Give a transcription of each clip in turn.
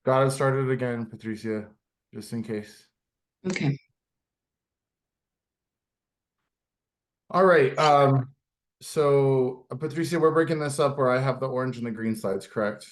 Got it started again, Patricia, just in case. Okay. All right. So Patricia, we're breaking this up where I have the orange and the green slides, correct?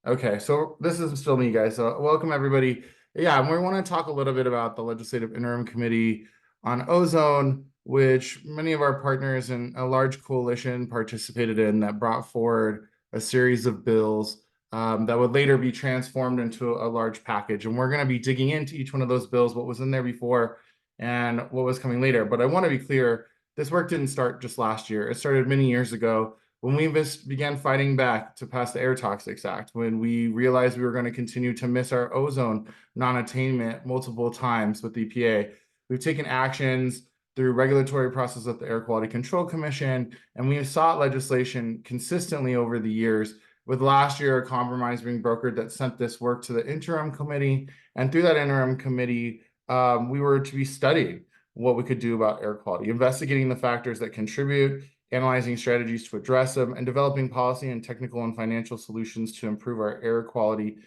Okay, so this is still me, guys. So welcome everybody. Yeah, and we want to talk a little bit about the Legislative Interim Committee on Ozone, which many of our partners in a large coalition participated in that brought forward a series of bills that would later be transformed into a large package. And we're going to be digging into each one of those bills, what was in there before and what was coming later. But I want to be clear, this work didn't start just last year. It started many years ago when we began fighting back to pass the Air Toxics Act, when we realized we were going to continue to miss our ozone non-attainment multiple times with EPA. We've taken actions through regulatory process of the Air Quality Control Commission, and we have sought legislation consistently over the years, with last year a compromise being brokered that sent this work to the interim committee. And through that interim committee, we were to be studying what we could do about air quality, investigating the factors that contribute, analyzing strategies to address them, and developing policy and technical and financial solutions to improve our air quality.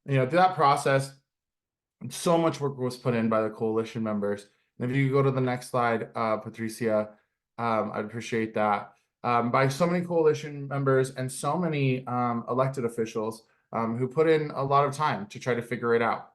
Through that process, so much work was put in by the coalition members. And if you could go to the next slide, Patricia, I'd appreciate that. By so many coalition members and so many elected officials who put in a lot of time to try to figure it out.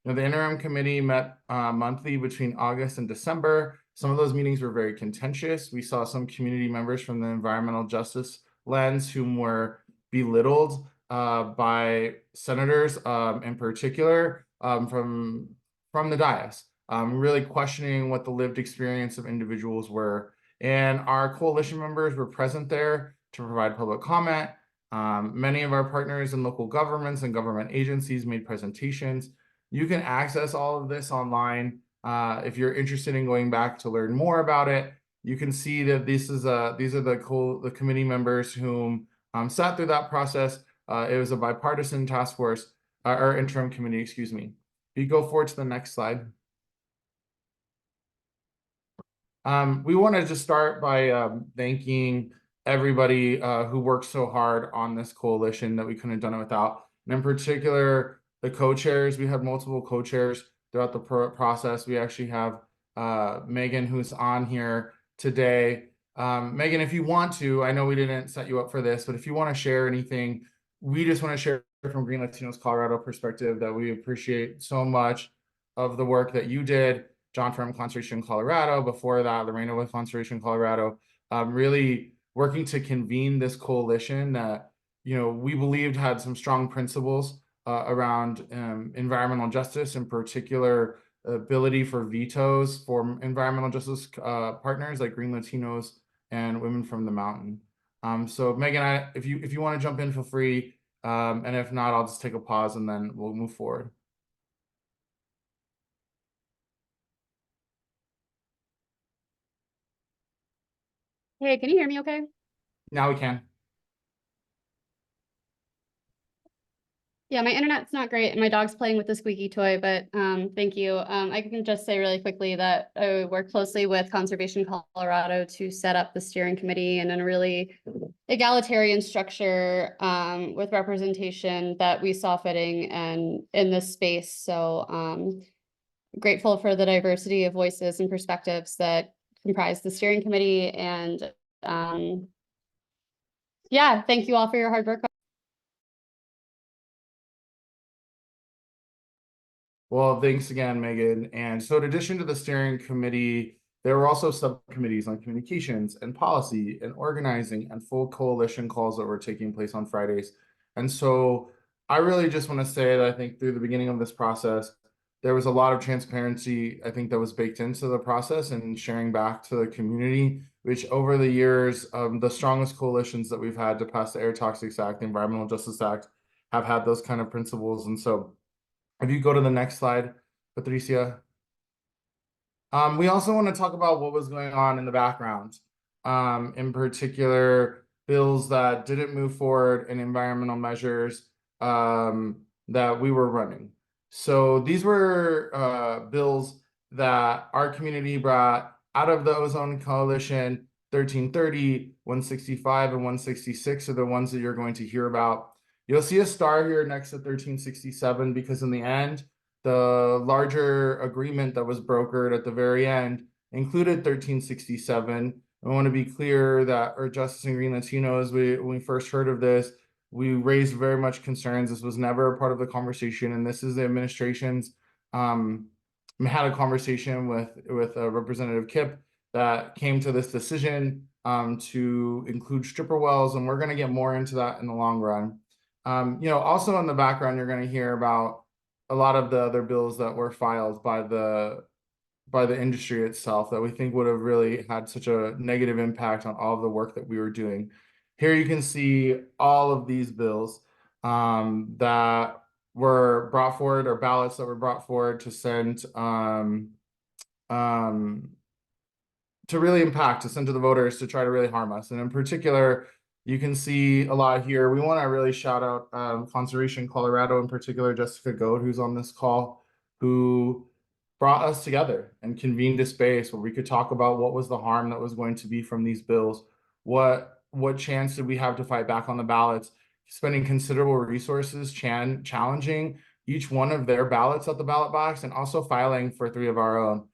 The interim committee met monthly between August and December. Some of those meetings were very contentious. We saw some community members from the environmental justice lens whom were belittled by senators in particular from the dais, really questioning what the lived experience of individuals were. And our coalition members were present there to provide public comment. Many of our partners in local governments and government agencies made presentations. You can access all of this online. If you're interested in going back to learn more about it, you can see that these are the committee members whom sat through that process. It was a bipartisan task force, or interim committee, excuse me. If you go forward to the next slide. We want to just start by thanking everybody who worked so hard on this coalition that we couldn't have done it without. And in particular, the co-chairs. We had multiple co-chairs throughout the process. We actually have Megan, who's on here today. Megan, if you want to, I know we didn't set you up for this, but if you want to share anything, we just want to share from GreenLatinos Colorado perspective that we appreciate so much of the work that you did. John from Conservation Colorado, before that, Lorena with Conservation Colorado, really working to convene this coalition that, we believed had some strong principles around environmental justice, in particular, ability for vetoes for environmental justice partners like GreenLatinos and Women from the Mountain. So Megan, if you want to jump in, feel free. And if not, I'll just take a pause and then we'll move forward. Hey, can you hear me okay? Now we can. Yeah, my internet's not great and my dog's playing with the squeaky toy, but thank you. I can just say really quickly that I work closely with Conservation Colorado to set up the steering committee and in a really egalitarian structure with representation that we saw fitting and in this space. So grateful for the diversity of voices and perspectives that comprise the steering committee, and yeah, thank you all for your hard work. Well, thanks again, Megan. And so in addition to the steering committee, there were also subcommittees on communications and policy and organizing and full coalition calls that were taking place on Fridays. And so I really just want to say that I think through the beginning of this process, there was a lot of transparency, I think, that was baked into the process and sharing back to the community, which over the years, the strongest coalitions that we've had to pass the Air Toxics Act, the Environmental Justice Act, have had those kind of principles. And so if you go to the next slide, Patricia. We also want to talk about what was going on in the background, in particular, bills that didn't move forward and environmental measures that we were running. So these were bills that our community brought out of the Ozone Coalition. 1330, 165, and 166 are the ones that you're going to hear about. You'll see a star here next to 1367 because in the end, the larger agreement that was brokered at the very end included 1367. I want to be clear that our Justice and Green Latinos, when we first heard of this, we raised very much concerns. This was never a part of the conversation, and this is the administration's had a conversation with Representative Kip that came to this decision to include stripper wells, and we're going to get more into that in the long run. Also in the background, you're going to hear about a lot of the other bills that were filed by the industry itself that we think would have really had such a negative impact on all of the work that we were doing. Here you can see all of these bills that were brought forward, or ballots that were brought forward to send to really impact, to send to the voters to try to really harm us. And in particular, you can see a lot here. We want to really shout out Conservation Colorado, in particular, Jessica Goad, who's on this call, who brought us together and convened a space where we could talk about what was the harm that was going to be from these bills. What chance did we have to fight back on the ballots, spending considerable resources challenging each one of their ballots at the ballot box, and also filing for 3 of our own.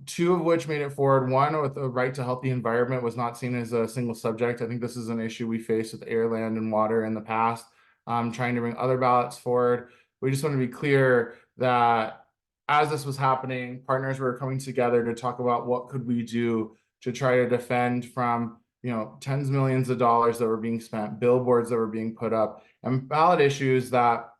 2 of which made it forward. One, with the right to healthy environment, was not seen as a single subject. I think this is an issue we faced with air, land, and water in the past, trying to bring other ballots forward. We just want to be clear that as this was happening, partners were coming together to talk about what could we do to try to defend from tens of millions of dollars that were being spent, billboards that were being put up, and ballot issues that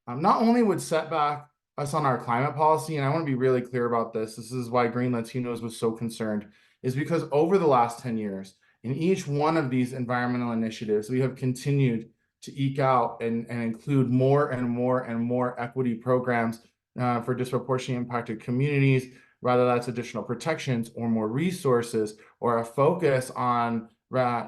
not only would set back us on our climate policy, and I want to be really clear about this. This is why Green Latinos was so concerned, is because over the last 10 years, in each one of these environmental initiatives, we have continued to eke out and include more and more and more equity programs for disproportionately impacted communities, whether that's additional protections or more resources or a focus on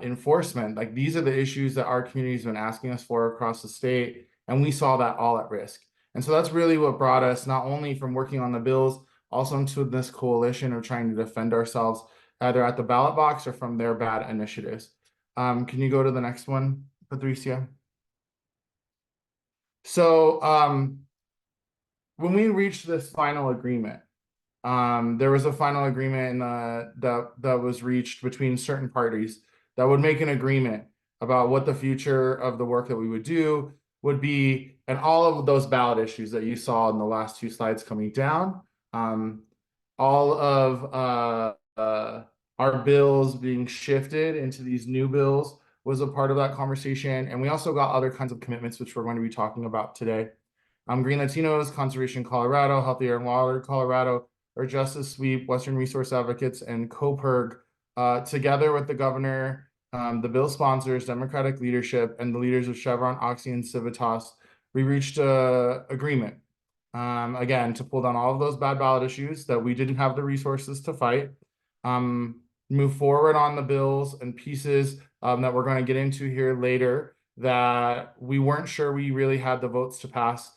enforcement. Like, these are the issues that our community has been asking us for across the state, and we saw that all at risk. And so that's really what brought us not only from working on the bills, also into this coalition of trying to defend ourselves either at the ballot box or from their bad initiatives. Can you go to the next one, Patricia? So when we reached this final agreement, there was a final agreement that was reached between certain parties that would make an agreement about what the future of the work that we would do would be, and all of those ballot issues that you saw in the last 2 slides coming down. All of our bills being shifted into these new bills was a part of that conversation. And we also got other kinds of commitments, which we're going to be talking about today. Green Latinos, Conservation Colorado, Healthy Air and Water Colorado, or Justice Sweep, Western Resource Advocates, and COPERG, together with the governor, the bill sponsors, Democratic leadership, and the leaders of Chevron, Oxy, and Civitas, we reached an agreement, again, to pull down all of those bad ballot issues that we didn't have the resources to fight, move forward on the bills and pieces that we're going to get into here later that we weren't sure we really had the votes to pass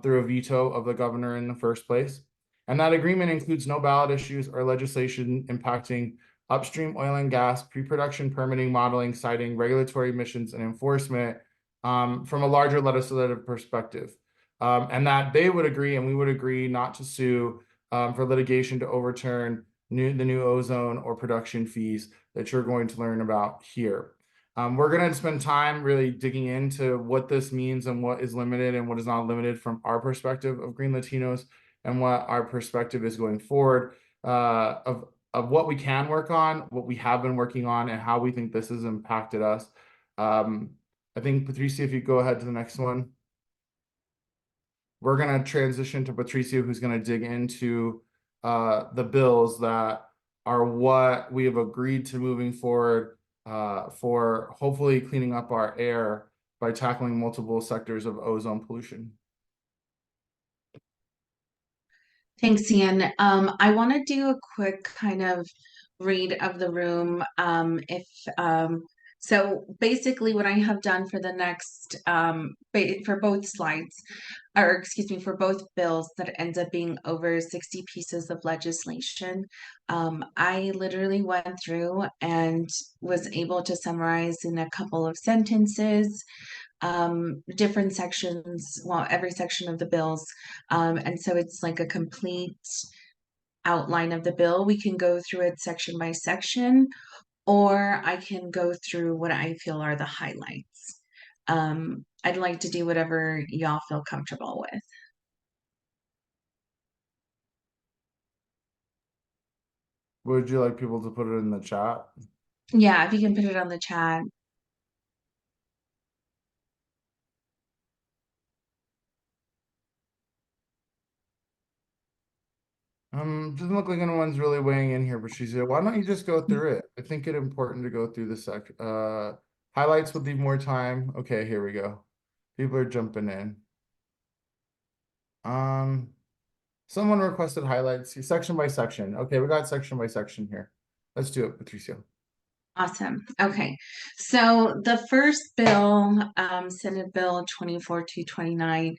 through a veto of the governor in the first place. And that agreement includes no ballot issues or legislation impacting upstream oil and gas, pre-production permitting, modeling, siting, regulatory emissions, and enforcement from a larger legislative perspective. And that they would agree, and we would agree, not to sue for litigation to overturn the new ozone or production fees that you're going to learn about here. We're going to spend time really digging into what this means and what is limited and what is not limited from our perspective of Green Latinos, and what our perspective is going forward of what we can work on, what we have been working on, and how we think this has impacted us. I think, Patricia, if you go ahead to the next one. We're going to transition to Patricia, who's going to dig into the bills that are what we have agreed to moving forward for hopefully cleaning up our air by tackling multiple sectors of ozone pollution. Thanks, Ian. I want to do a quick kind of read of the room. So basically what I have done for the next, for both slides, or excuse me, for both bills that ends up being over 60 pieces of legislation, I literally went through and was able to summarize in a couple of sentences different sections, well, every section of the bills. And so it's like a complete outline of the bill. We can go through it section by section, or I can go through what I feel are the highlights. I'd like to do whatever y'all feel comfortable with. Would you like people to put it in the chat? Yeah, if you can put it on the chat. Doesn't look like anyone's really weighing in here, but she said, why don't you just go through it? I think it's important to go through the highlights would leave more time. Okay, here we go. People are jumping in. Someone requested highlights section by section. Okay, we got section by section here. Let's do it, Patricia. Awesome. Okay. So the first bill, Senate Bill 24229,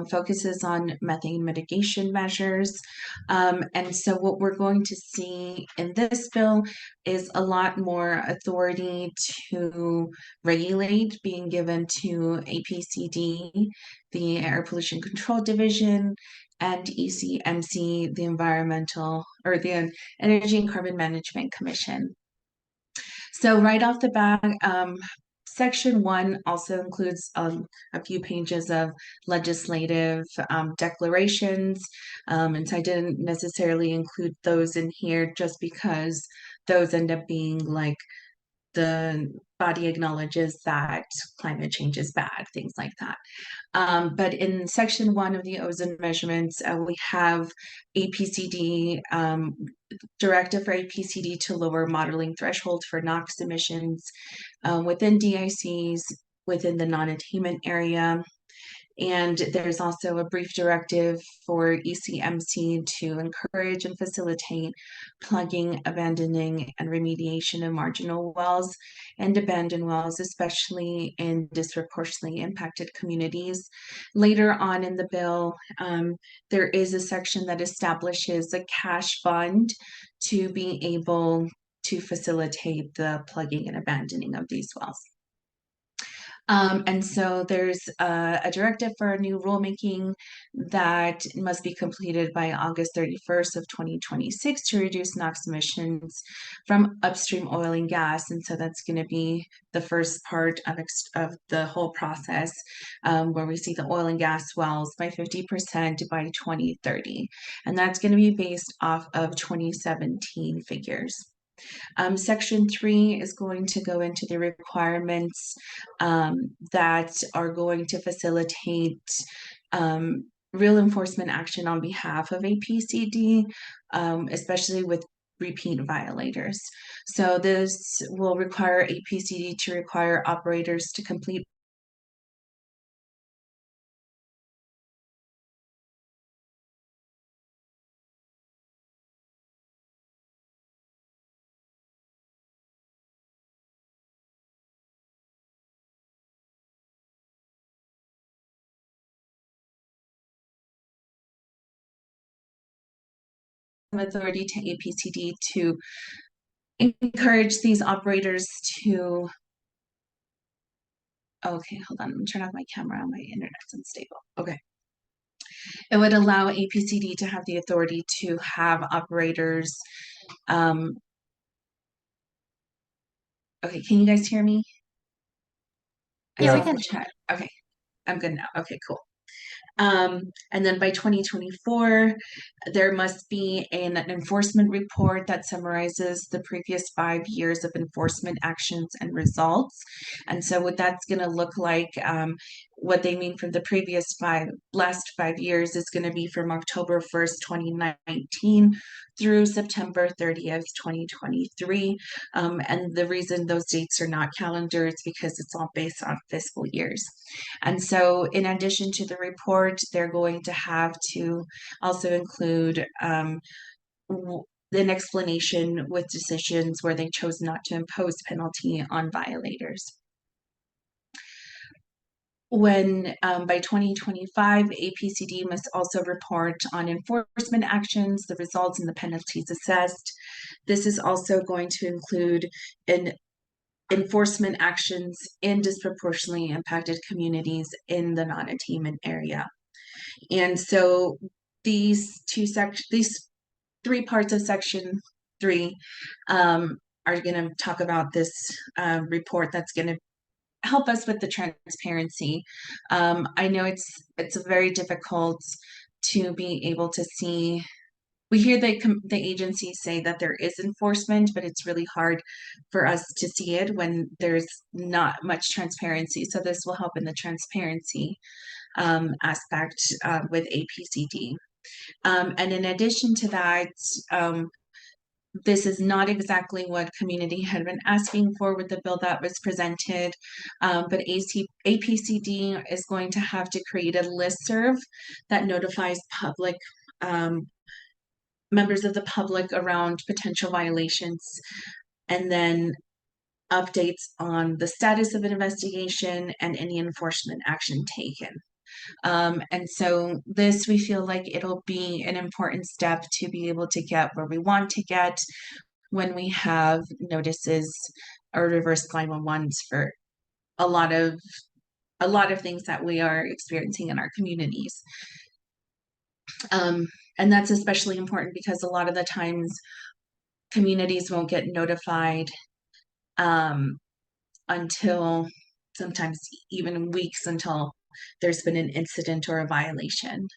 focuses on methane mitigation measures. And so what we're going to see in this bill is a lot more authority to regulate being given to APCD, the Air Pollution Control Division, and ECMC, the Environmental or the Energy and Carbon Management Commission. So right off the bat, Section 1 also includes a few pages of legislative declarations, and so I didn't necessarily include those in here just because those end up being like the body acknowledges that climate change is bad, things like that. But in Section 1 of the ozone measurements, we have APCD, directive for APCD to lower modeling threshold for NOx emissions within DICs, within the non-attainment area. And there's also a brief directive for ECMC to encourage and facilitate plugging, abandoning, and remediation of marginal wells and abandoned wells, especially in disproportionately impacted communities. Later on in the bill, there is a section that establishes a cash fund to be able to facilitate the plugging and abandoning of these wells. And so there's a directive for new rulemaking that must be completed by August 31st of 2026 to reduce NOx emissions from upstream oil and gas. And so that's going to be the first part of the whole process, where we see the oil and gas wells by 50% by 2030. And that's going to be based off of 2017 figures. Section 3 is going to go into the requirements that are going to facilitate real enforcement action on behalf of APCD, especially with repeat violators. So this will require APCD to require operators to complete authority to APCD to encourage these operators to, okay, hold on, let me turn off my camera, my internet's unstable. Okay. It would allow APCD to have the authority to have operators, okay, can you guys hear me? Yeah, we I saw can. the chat. Okay, I'm good now. Okay, cool. And then by 2024, there must be an enforcement report that summarizes the previous 5 years of enforcement actions and results. And so what that's going to look like, what they mean from the last 5 years is going to be from October 1st, 2019 through September 30th, 2023. And the reason those dates are not calendar is because it's all based on fiscal years. And so in addition to the report, they're going to have to also include an explanation with decisions where they chose not to impose penalty on violators. When by 2025, APCD must also report on enforcement actions, the results, and the penalties assessed. This is also going to include an enforcement actions in disproportionately impacted communities in the non-attainment area. And so these three parts of section 3 are going to talk about this report that's going to help us with the transparency. I know it's very difficult to be able to see. We hear the agencies say that there is enforcement, but it's really hard for us to see it when there's not much transparency. So this will help in the transparency aspect with APCD. And in addition to that, this is not exactly what community had been asking for with the bill that was presented, but APCD is going to have to create a listserv that notifies public members of the public around potential violations, and then updates on the status of an investigation and any enforcement action taken. And so this, we feel like it'll be an important step to be able to get where we want to get when we have notices or reverse 911s for a lot of things that we are experiencing in our communities. And that's especially important because a lot of the times communities won't get notified until sometimes even weeks until there's been an incident or a violation.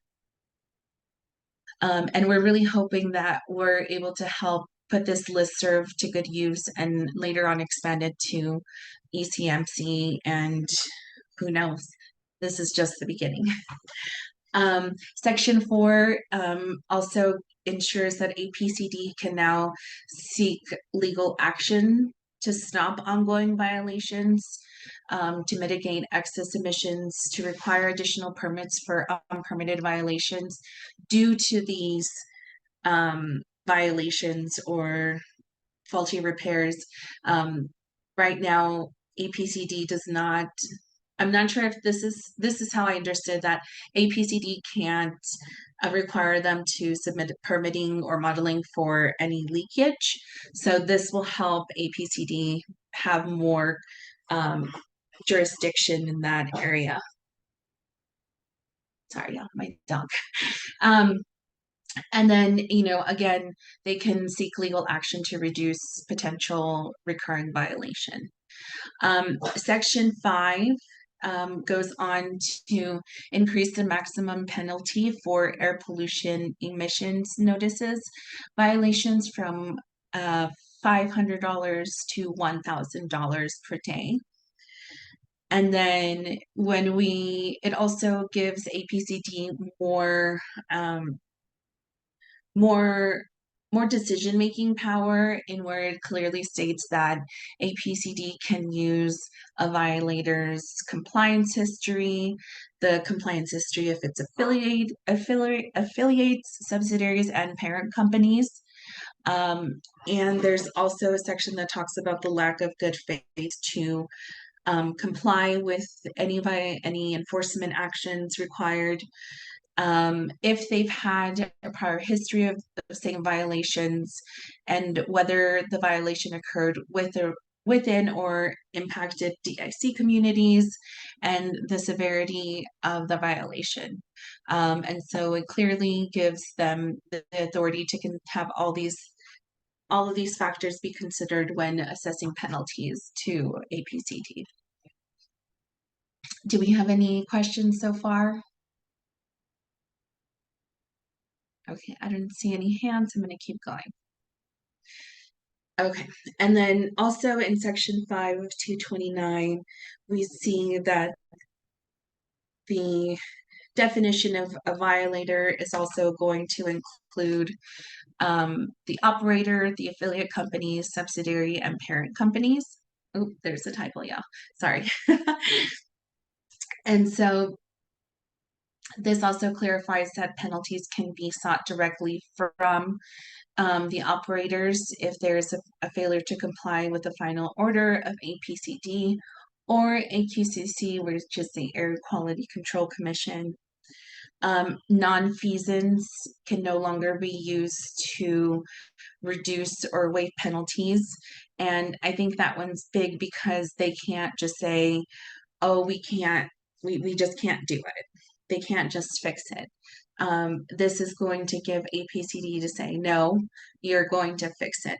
And we're really hoping that we're able to help put this listserv to good use and later on expand it to ECMC, and who knows, this is just the beginning. Section 4 also ensures that APCD can now seek legal action to stop ongoing violations, to mitigate excess emissions, to require additional permits for unpermitted violations due to these violations or faulty repairs. Right now, APCD does not. I'm not sure if this is how I understood that APCD can't require them to submit permitting or modeling for any leakage. So this will help APCD have more jurisdiction in that area. Sorry, my dog. And then, again, they can seek legal action to reduce potential recurring violation. Section 5 goes on to increase the maximum penalty for air pollution emissions notices violations from $500 to $1,000 per day. And then it also gives APCD more decision-making power, in where it clearly states that APCD can use a violator's compliance history, the compliance history if it's affiliates, subsidiaries, and parent companies. And there's also a section that talks about the lack of good faith to comply with any enforcement actions required. If they've had a prior history of the same violations, and whether the violation occurred within or impacted DIC communities, and the severity of the violation. And so it clearly gives them the authority to have all of these factors be considered when assessing penalties to APCD. Do we have any questions so far? Okay, I don't see any hands. I'm going to keep going. Okay, and then also in section 5 of 229, we see that the definition of a violator is also going to include the operator, the affiliate companies, subsidiary, and parent companies. Oh, there's a typo, yeah, sorry. And so this also clarifies that penalties can be sought directly from the operators if there's a failure to comply with the final order of APCD or AQCC, which is the Air Quality Control Commission, Nonfeasance can no longer be used to reduce or waive penalties. And I think that one's big because they can't just say, oh, we just can't do it. They can't just fix it. This is going to give APCD to say, no, you're going to fix it.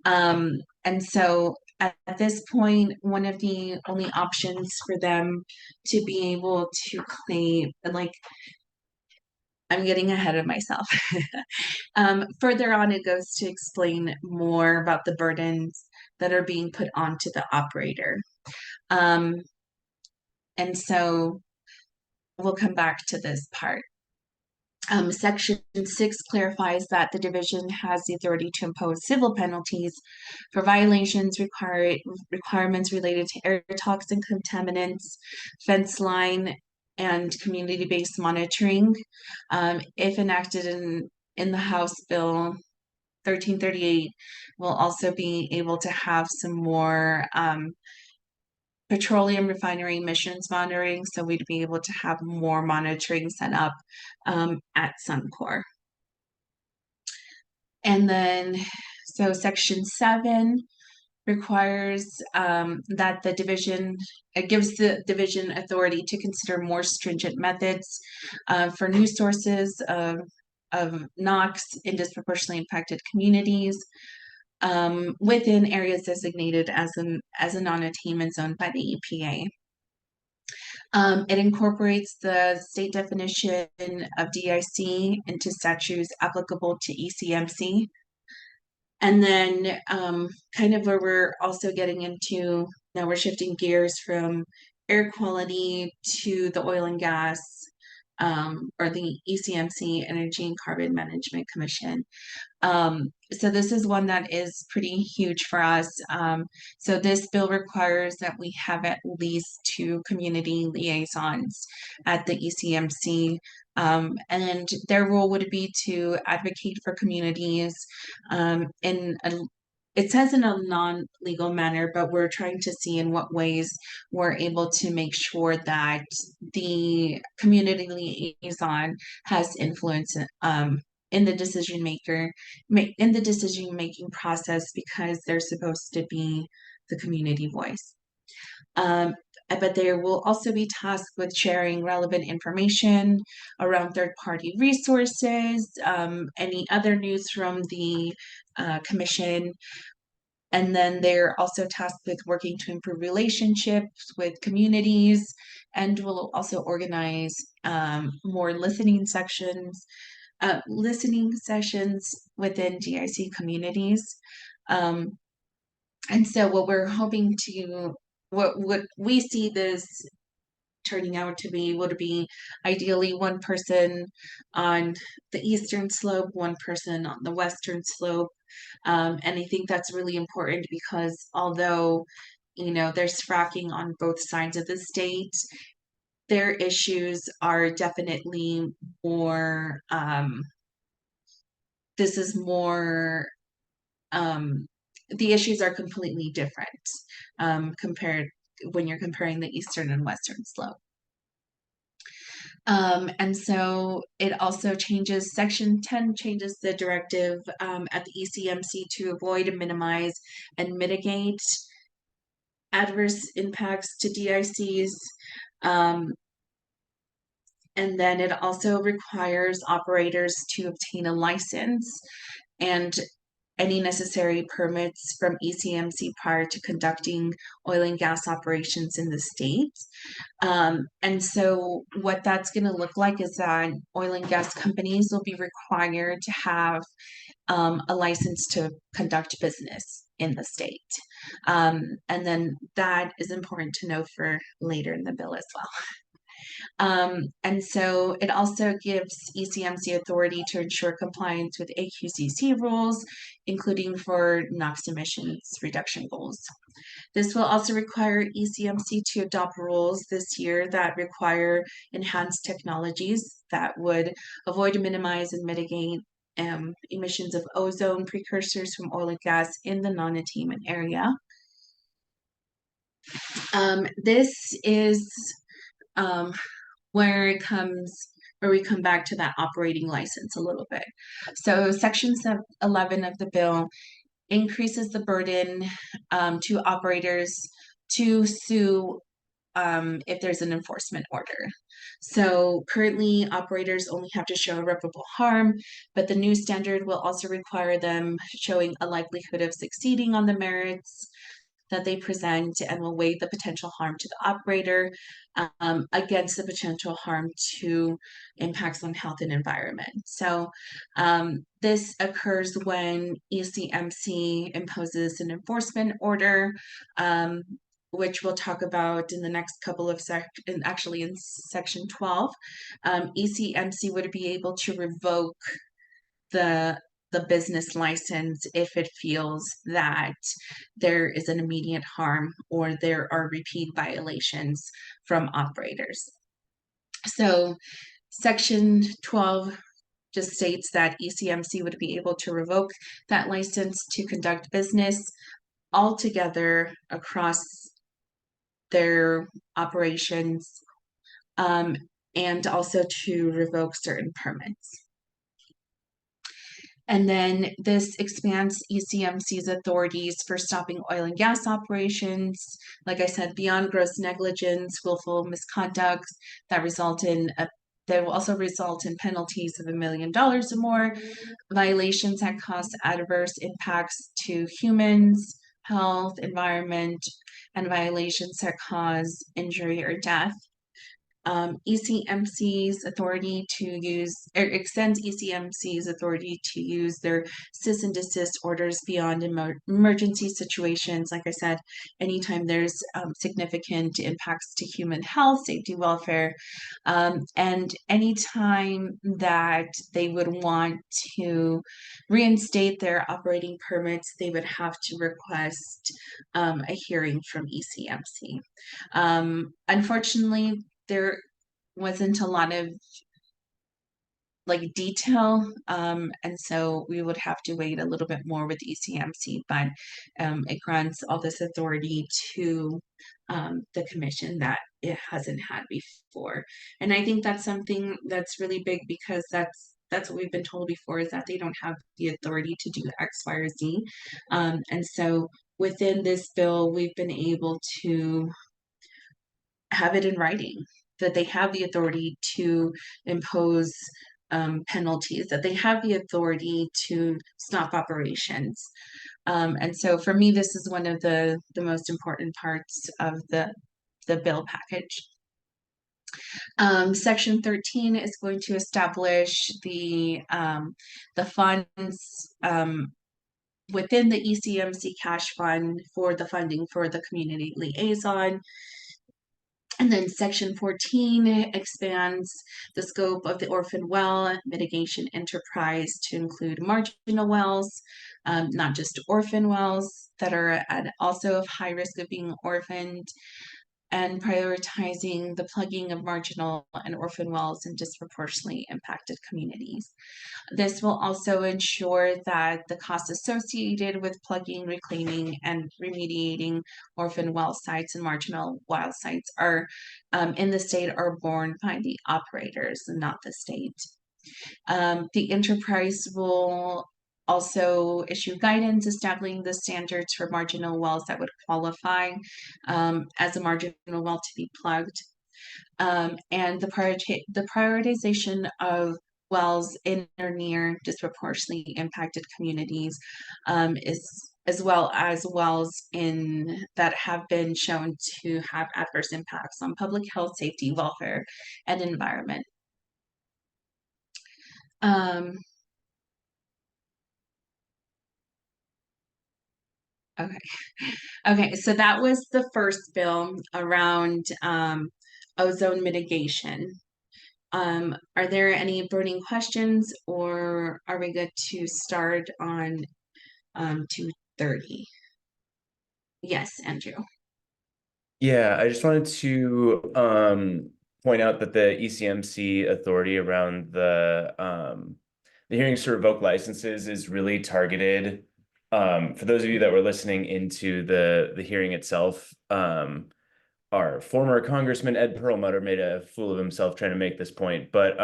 And so at this point, one of the only options for them to be able to claim, like, I'm getting ahead of myself. Further on, it goes to explain more about the burdens that are being put onto the operator. And so we'll come back to this part. Section 6 clarifies that the division has the authority to impose civil penalties for violations requirements related to air toxin contaminants, fence line, and community-based monitoring. If enacted in the House Bill 1338, we'll also be able to have some more petroleum refinery emissions monitoring, so we'd be able to have more monitoring set up at Suncor. And then, so Section 7 requires that the division, it gives the division authority to consider more stringent methods for new sources of NOx in disproportionately impacted communities, within areas designated as a non-attainment zone by the EPA. It incorporates the state definition of DIC into statutes applicable to ECMC. And then kind of where we're also getting into, now we're shifting gears from air quality to the oil and gas, or the ECMC, Energy and Carbon Management Commission. So this is one that is pretty huge for us. So this bill requires that we have at least 2 community liaisons at the ECMC, and their role would be to advocate for communities it says in a non-legal manner, but we're trying to see in what ways we're able to make sure that the community liaison has influence in the decision-making process, because they're supposed to be the community voice. But they will also be tasked with sharing relevant information around third-party resources, any other news from the commission. And then they're also tasked with working to improve relationships with communities, and will also organize more listening sessions within DIC communities. And so what we're hoping to, what we see this turning out to be would be ideally 1 person on the eastern slope, 1 person on the western slope. And I think that's really important because although, you know, there's fracking on both sides of the state, their issues are definitely more, this is more, the issues are completely different compared when you're comparing the eastern and western slope. And so it also changes, Section 10 changes the directive at the ECMC to avoid, minimize, and mitigate adverse impacts to DICs. And then it also requires operators to obtain a license and any necessary permits from ECMC prior to conducting oil and gas operations in the state. And so what that's going to look like is that oil and gas companies will be required to have a license to conduct business in the state. And then that is important to know for later in the bill as well. And so it also gives ECMC authority to ensure compliance with AQCC rules, including for NOx emissions reduction goals. This will also require ECMC to adopt rules this year that require enhanced technologies that would avoid, minimize, and mitigate emissions of ozone precursors from oil and gas in the non-attainment area. This is where it comes where we come back to that operating license a little bit. So Section 11 of the bill increases the burden to operators to sue if there's an enforcement order. So currently operators only have to show irreparable harm, but the new standard will also require them showing a likelihood of succeeding on the merits that they present and will weigh the potential harm to the operator against the potential harm to impacts on health and environment. So this occurs when ECMC imposes an enforcement order, which we'll talk about in the next couple of actually in section 12. ECMC would be able to revoke the business license if it feels that there is an immediate harm or there are repeat violations from operators. So section 12 just states that ECMC would be able to revoke that license to conduct business altogether across their operations, and also to revoke certain permits. And then this expands ECMC's authorities for stopping oil and gas operations, like I said, beyond gross negligence, willful misconduct that will also result in penalties of $1 million or more, violations that cause adverse impacts to humans, health, environment, and violations that cause injury or death. ECMC's authority to use, or extends ECMC's authority to use their cease and desist orders beyond emergency situations. Like I said, anytime there's significant impacts to human health, safety, welfare, and anytime that they would want to reinstate their operating permits, they would have to request a hearing from ECMC. Unfortunately, there wasn't a lot of detail, and so we would have to wait a little bit more with ECMC, but it grants all this authority to the commission that it hasn't had before. And I think that's something that's really big, because that's what we've been told before, is that they don't have the authority to do X, Y, or Z. And so within this bill, we've been able to have it in writing that they have the authority to impose penalties, that they have the authority to stop operations. And so for me, this is one of the most important parts of the bill package. Section 13 is going to establish the funds within the ECMC cash fund for the funding for the community liaison. And then section 14 expands the scope of the orphan well mitigation enterprise to include marginal wells, not just orphan wells that are also of high risk of being orphaned, and prioritizing the plugging of marginal and orphan wells in disproportionately impacted communities. This will also ensure that the costs associated with plugging, reclaiming, and remediating orphan well sites and marginal well sites are in the state are borne by the operators and not the state. The enterprise will also issue guidance establishing the standards for marginal wells that would qualify as a marginal well to be plugged. And the prioritization of wells in or near disproportionately impacted communities is, as well as wells in that have been shown to have adverse impacts on public health, safety, welfare, and environment. Okay, so that was the first bill around ozone mitigation. Are there any burning questions, or are we good to start on 230? Yes, Andrew. Yeah, I just wanted to point out that the ECMC authority around the hearings to revoke licenses is really targeted. For those of you that were listening into the hearing itself, our former Congressman Ed Perlmutter made a fool of himself trying to make this point, but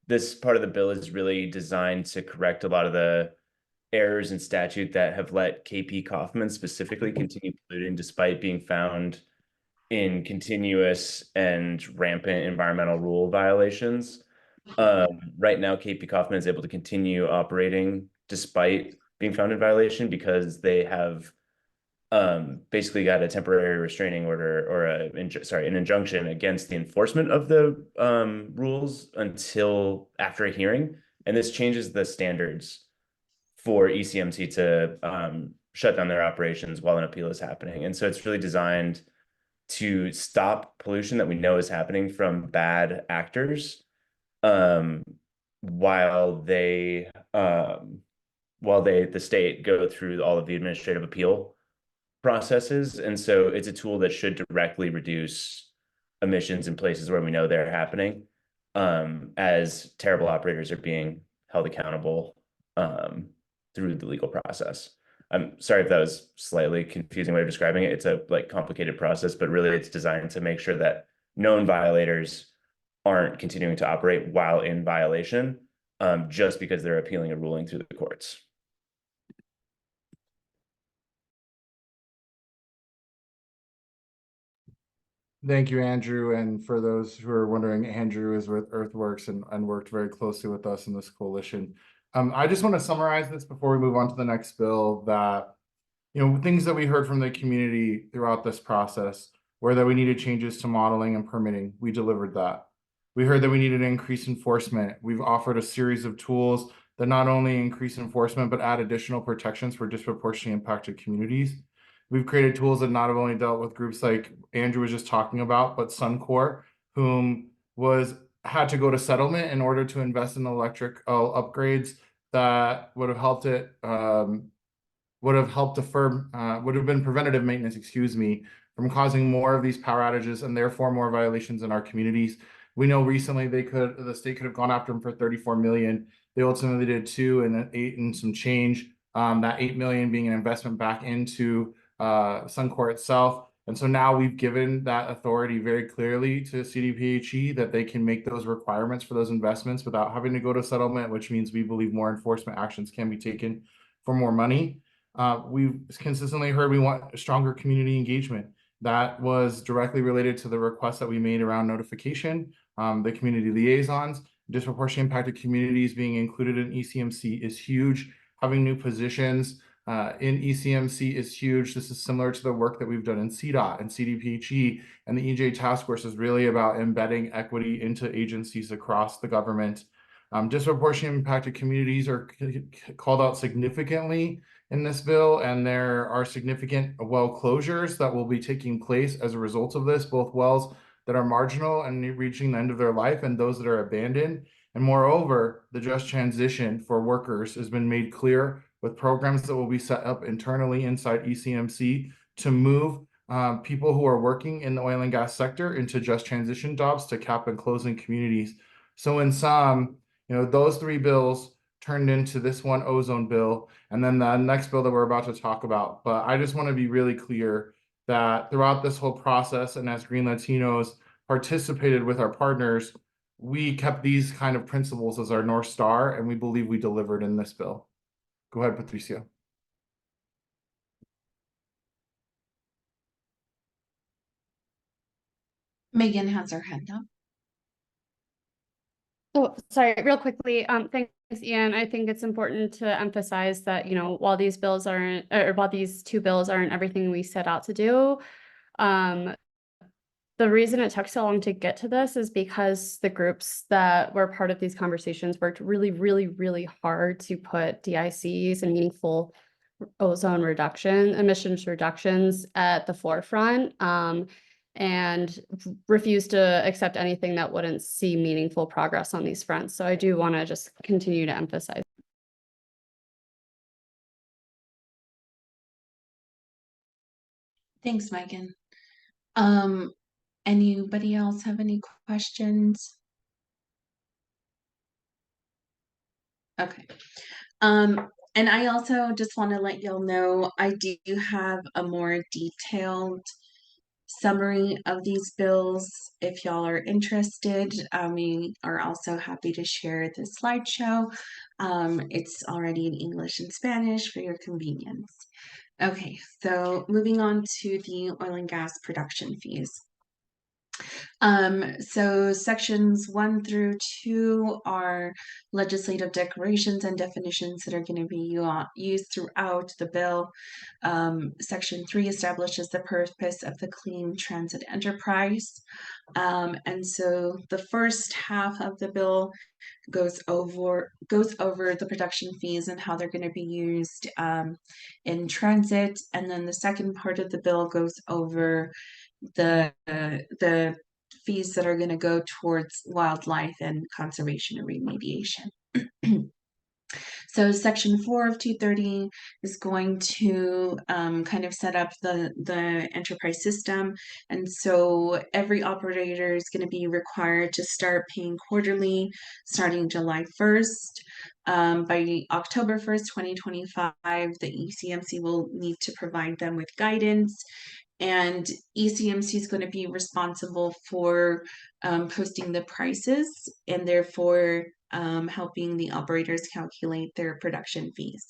this part of the bill is really designed to correct a lot of the errors in statute that have let KP Kaufman specifically continue polluting despite being found in continuous and rampant environmental rule violations. Right now, KP Kaufman is able to continue operating despite being found in violation because they have basically got a temporary restraining order or an injunction against the enforcement of the rules until after a hearing. And this changes the standards for ECMC to shut down their operations while an appeal is happening. And so it's really designed to stop pollution that we know is happening from bad actors while the state go through all of the administrative appeal processes. And so it's a tool that should directly reduce emissions in places where we know they're happening, as terrible operators are being held accountable through the legal process. I'm sorry if that was slightly confusing way of describing it. It's a complicated process, but really it's designed to make sure that known violators aren't continuing to operate while in violation, just because they're appealing a ruling through the courts. Thank you, Andrew. And for those who are wondering, Andrew is with Earthworks and worked very closely with us in this coalition. I just want to summarize this before we move on to the next bill that, things that we heard from the community throughout this process were that we needed changes to modeling and permitting. We delivered that. We heard that we needed increased enforcement. We've offered a series of tools that not only increase enforcement, but add additional protections for disproportionately impacted communities. We've created tools that not only dealt with groups like Andrew was just talking about, but Suncor, whom had to go to settlement in order to invest in electric upgrades that would have helped been preventative maintenance, from causing more of these power outages and therefore more violations in our communities. We know recently the state could have gone after them for 34 million. They ultimately did 2 and 8 and some change. That 8 million being an investment back into Suncor itself. And so now we've given that authority very clearly to CDPHE that they can make those requirements for those investments without having to go to settlement, which means we believe more enforcement actions can be taken for more money. We've consistently heard we want stronger community engagement. That was directly related to the request that we made around notification. The community liaisons, disproportionately impacted communities being included in ECMC is huge. Having new positions in ECMC is huge. This is similar to the work that we've done in CDOT and CDPHE, and the EJ task force is really about embedding equity into agencies across the government. Disproportionately impacted communities are called out significantly in this bill, and there are significant well closures that will be taking place as a result of this, both wells that are marginal and reaching the end of their life and those that are abandoned. And moreover, the just transition for workers has been made clear with programs that will be set up internally inside ECMC to move people who are working in the oil and gas sector into just transition jobs to cap and closing communities. So in sum, those 3 bills turned into this one ozone bill, and then the next bill that we're about to talk about. But I just want to be really clear that throughout this whole process, and as GreenLatinos participated with our partners, we kept these kind of principles as our North Star, and we believe we delivered in this bill. Go ahead, Patricia. Megan has her hand up. Oh, sorry, real quickly. Thanks, Ian. I think it's important to emphasize that, while these bills aren't, or while these 2 bills aren't everything we set out to do, the reason it took so long to get to this is because the groups that were part of these conversations worked really, really, really hard to put DICs and meaningful ozone emissions reductions at the forefront. And refuse to accept anything that wouldn't see meaningful progress on these fronts. So I do want to just continue to emphasize. Thanks, Megan. Anybody else have any questions? Okay. And I also just want to let y'all know I do have a more detailed summary of these bills if y'all are interested. We are also happy to share the slideshow. It's already in English and Spanish for your convenience. Okay, so moving on to the oil and gas production fees. So sections 1 through 2 are legislative declarations and definitions that are going to be used throughout the bill. Section 3 establishes the purpose of the Clean Transit Enterprise. And so the first half of the bill goes over the production fees and how they're going to be used in transit, and then the second part of the bill goes over the fees that are going to go towards wildlife and conservation and remediation. So section 4 of 230 is going to kind of set up the enterprise system. And so every operator is going to be required to start paying quarterly starting July 1st. By October 1st, 2025, the ECMC will need to provide them with guidance. And ECMC is going to be responsible for posting the prices and therefore helping the operators calculate their production fees.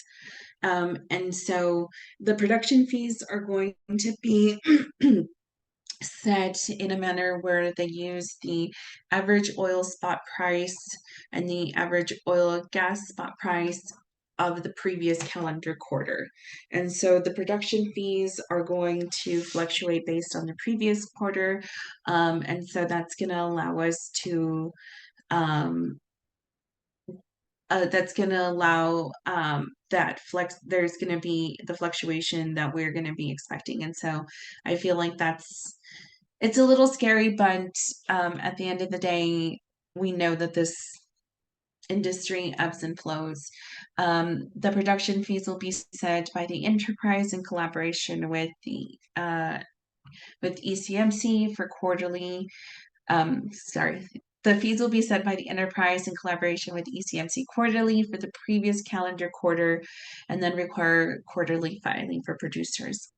And so the production fees are going to be set in a manner where they use the average oil spot price and the average oil gas spot price of the previous calendar quarter. And so the production fees are going to fluctuate based on the previous quarter. And so that's going to allow us to there's going to be the fluctuation that we're going to be expecting. And so I feel like it's a little scary, but at the end of the day, we know that this industry ebbs and flows. The production fees will be set by the enterprise in collaboration with ECMC for quarterly. The fees will be set by the enterprise in collaboration with ECMC quarterly for the previous calendar quarter, and then require quarterly filing for producers.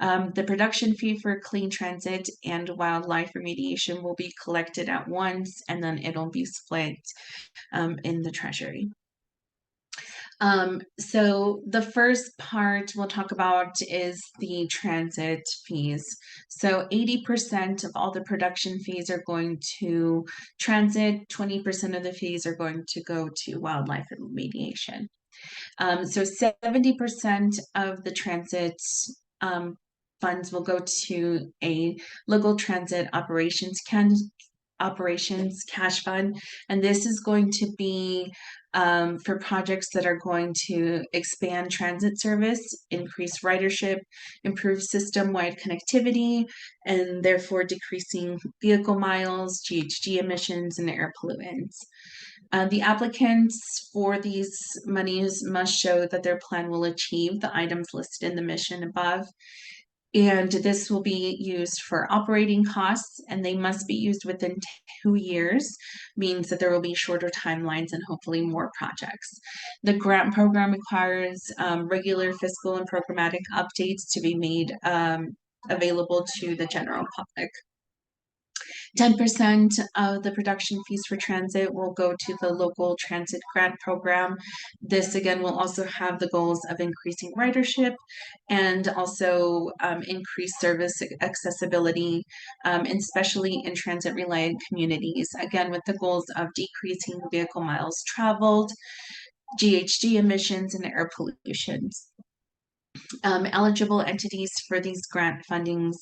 The production fee for clean transit and wildlife remediation will be collected at once, and then it'll be split in the treasury. So the first part we'll talk about is the transit fees. So 80% of all the production fees are going to transit, 20% of the fees are going to go to wildlife remediation. So 70% of the transit funds will go to a local transit operations cash fund, and this is going to be for projects that are going to expand transit service, increase ridership, improve system-wide connectivity, and therefore decreasing vehicle miles, GHG emissions, and air pollutants. The applicants for these monies must show that their plan will achieve the items listed in the mission above. And this will be used for operating costs, and they must be used within 2 years, means that there will be shorter timelines and hopefully more projects. The grant program requires regular fiscal and programmatic updates to be made available to the general public. 10% of the production fees for transit will go to the local transit grant program. This again will also have the goals of increasing ridership and also increase service accessibility, especially in transit reliant communities, again with the goals of decreasing vehicle miles traveled, GHG emissions, and air pollution. Eligible entities for these grant fundings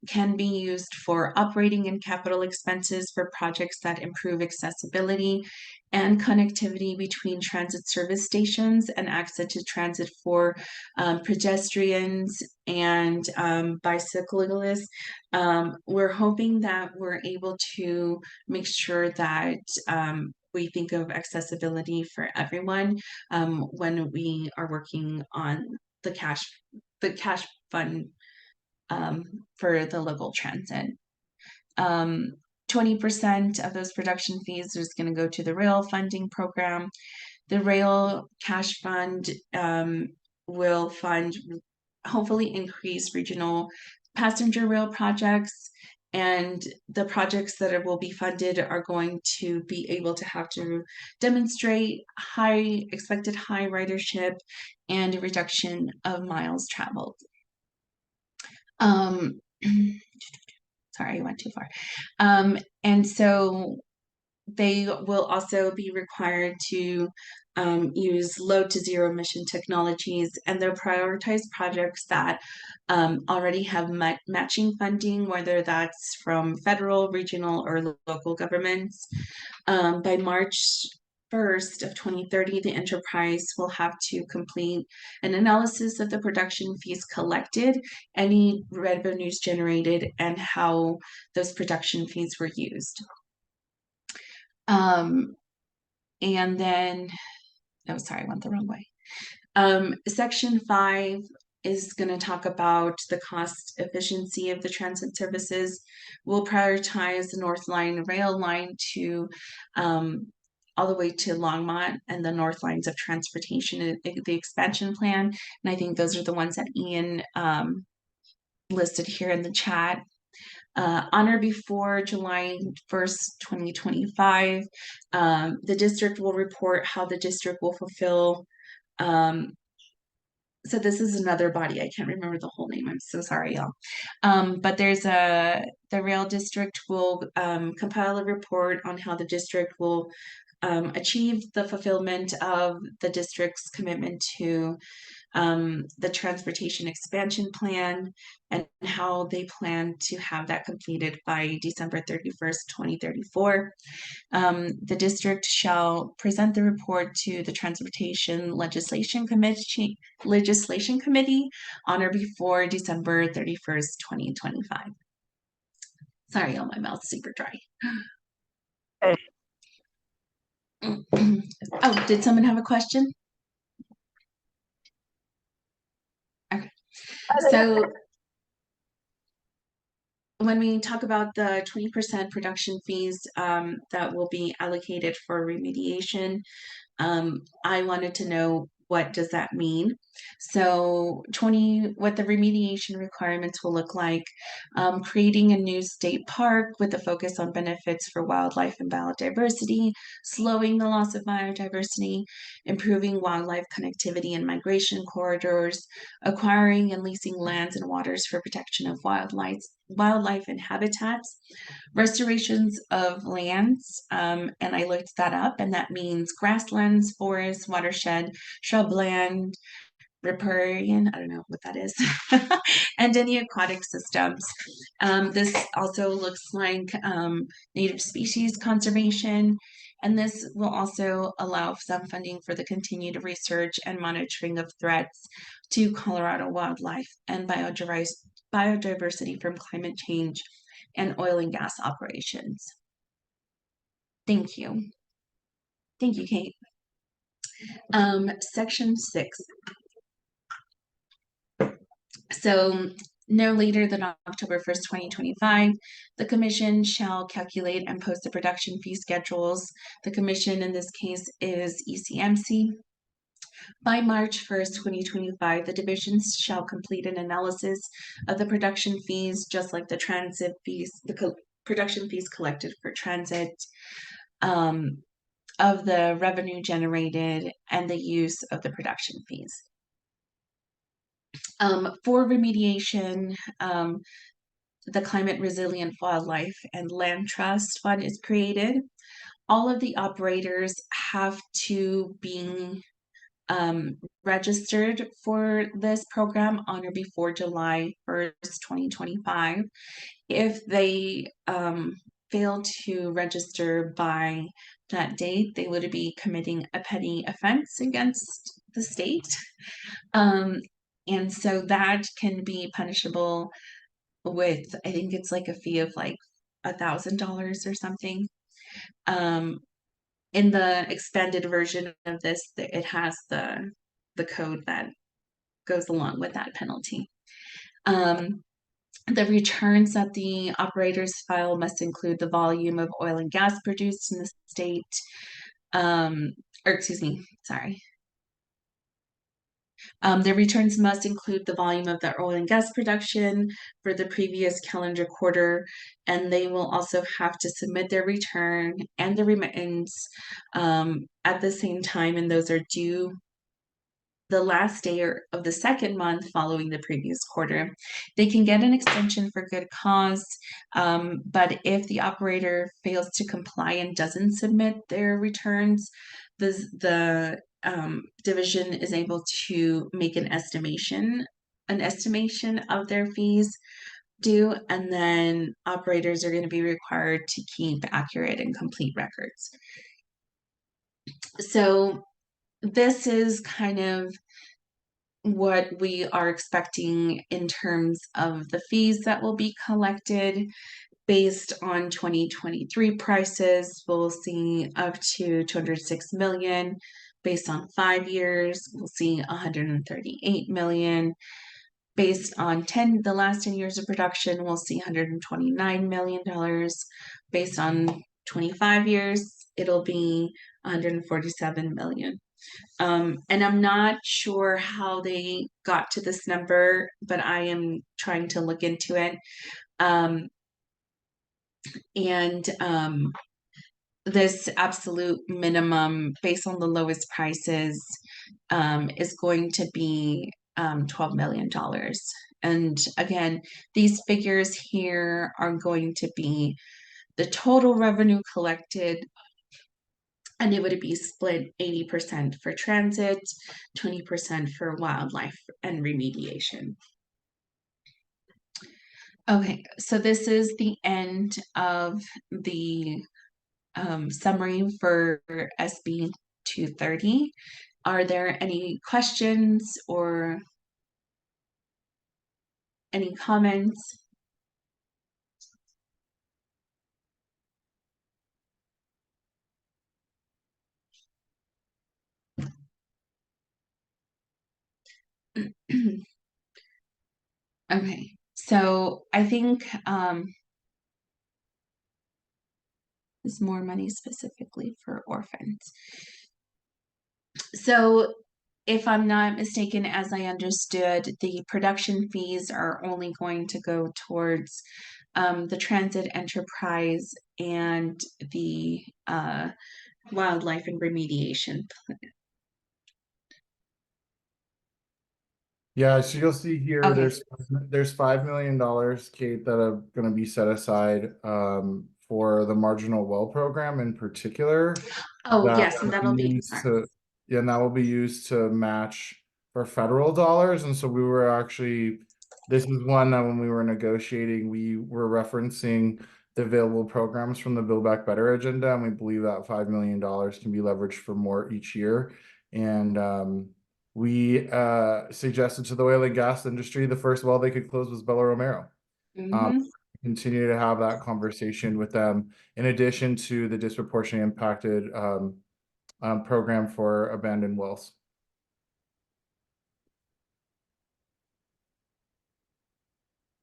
can be used for operating and capital expenses for projects that improve accessibility and connectivity between transit service stations and access to transit for pedestrians and bicyclists. We're hoping that we're able to make sure that we think of accessibility for everyone when we are working on the cash fund for the local transit. 20% of those production fees is going to go to the rail funding program. The rail cash fund will fund, hopefully increase regional passenger rail projects, and the projects that will be funded are going to be able to demonstrate expected high ridership and a reduction of miles traveled. Sorry, I went too far. And so they will also be required to use low to zero emission technologies, and they'll prioritize projects that already have matching funding, whether that's from federal, regional, or local governments. By March 1st of 2030, the enterprise will have to complete an analysis of the production fees collected, any revenues generated, and how those production fees were used. And then, oh, sorry, I went the wrong way. Section 5 is going to talk about the cost efficiency of the transit services. We'll prioritize the North Line rail line to all the way to Longmont and the North Lines of transportation, the expansion plan. And I think those are the ones that Ian listed here in the chat. On or before July 1st, 2025, the district will report how the district will fulfill. So this is another body. I can't remember the whole name. I'm so sorry, y'all. But the rail district will compile a report on how the district will achieve the fulfillment of the district's commitment to the transportation expansion plan, and how they plan to have that completed by December 31st, 2034. The district shall present the report to the Transportation Legislation Committee on or before December 31st, 2025. Sorry, my mouth's super dry. Oh, did someone have a question? Okay. So when we talk about the 20% production fees that will be allocated for remediation, I wanted to know, what does that mean? So what the remediation requirements will look like: creating a new state park with a focus on benefits for wildlife and biodiversity, slowing the loss of biodiversity, improving wildlife connectivity and migration corridors, acquiring and leasing lands and waters for protection of wildlife and habitats, restorations of lands, and I looked that up, and that means grasslands, forests, watershed, shrubland, riparian, I don't know what that is, and any aquatic systems. This also looks like native species conservation, and this will also allow some funding for the continued research and monitoring of threats to Colorado wildlife and biodiversity from climate change and oil and gas operations. Thank you. Thank you, Kate. Section 6. So no later than October 1st, 2025, the commission shall calculate and post the production fee schedules. The commission in this case is ECMC. By March 1st, 2025, the divisions shall complete an analysis of the production fees, just like the transit fees, production fees collected for transit, of the revenue generated and the use of the production fees. For remediation, the Climate Resilient Wildlife and Land Trust Fund is created. All of the operators have to be registered for this program on or before July 1st, 2025. If they fail to register by that date, they would be committing a petty offense against the state. And so that can be punishable with, I think it's like a fee of like $1,000 or something. In the expanded version of this, it has the code that goes along with that penalty. The returns that the operators file must include the volume of oil and gas produced in the state, or excuse me, sorry. Their returns must include the volume of the oil and gas production for the previous calendar quarter, and they will also have to submit their return and the remittance at the same time, and those are due the last day of the second month following the previous quarter. They can get an extension for good cause, but if the operator fails to comply and doesn't submit their returns, the division is able to make an estimation of their fees due, and then operators are going to be required to keep accurate and complete records. So this is kind of what we are expecting in terms of the fees that will be collected based on 2023 prices. We'll see up to 206 million. Based on 5 years, we'll see 138 million. Based on the last 10 years of production, we'll see $129 million. Based on 25 years, it'll be 147 million. And I'm not sure how they got to this number, but I am trying to look into it. This absolute minimum based on the lowest prices is going to be $12 million. And again, these figures here are going to be the total revenue collected, and it would be split 80% for transit, 20% for wildlife and remediation. Okay, so this is the end of the summary for SB 230. Are there any questions or any comments? Okay, so I think there's more money specifically for orphans. So if I'm not mistaken, as I understood, the production fees are only going to go towards the transit enterprise and the wildlife and remediation. Yeah, so you'll see here Okay. there's $5 million, Kate, that are going to be set aside for the marginal well program in particular. Oh, That yes, and will that'll be used sorry. yeah, and that will be used to match for federal dollars. And so we were actually, this is one that when we were negotiating, we were referencing the available programs from the Build Back Better agenda, and we believe that $5 million can be leveraged for more each year. And we suggested to the oil and gas industry the first well they could close was Bella Romero. Continue to have that conversation with them, in addition to the disproportionately impacted program for abandoned wells.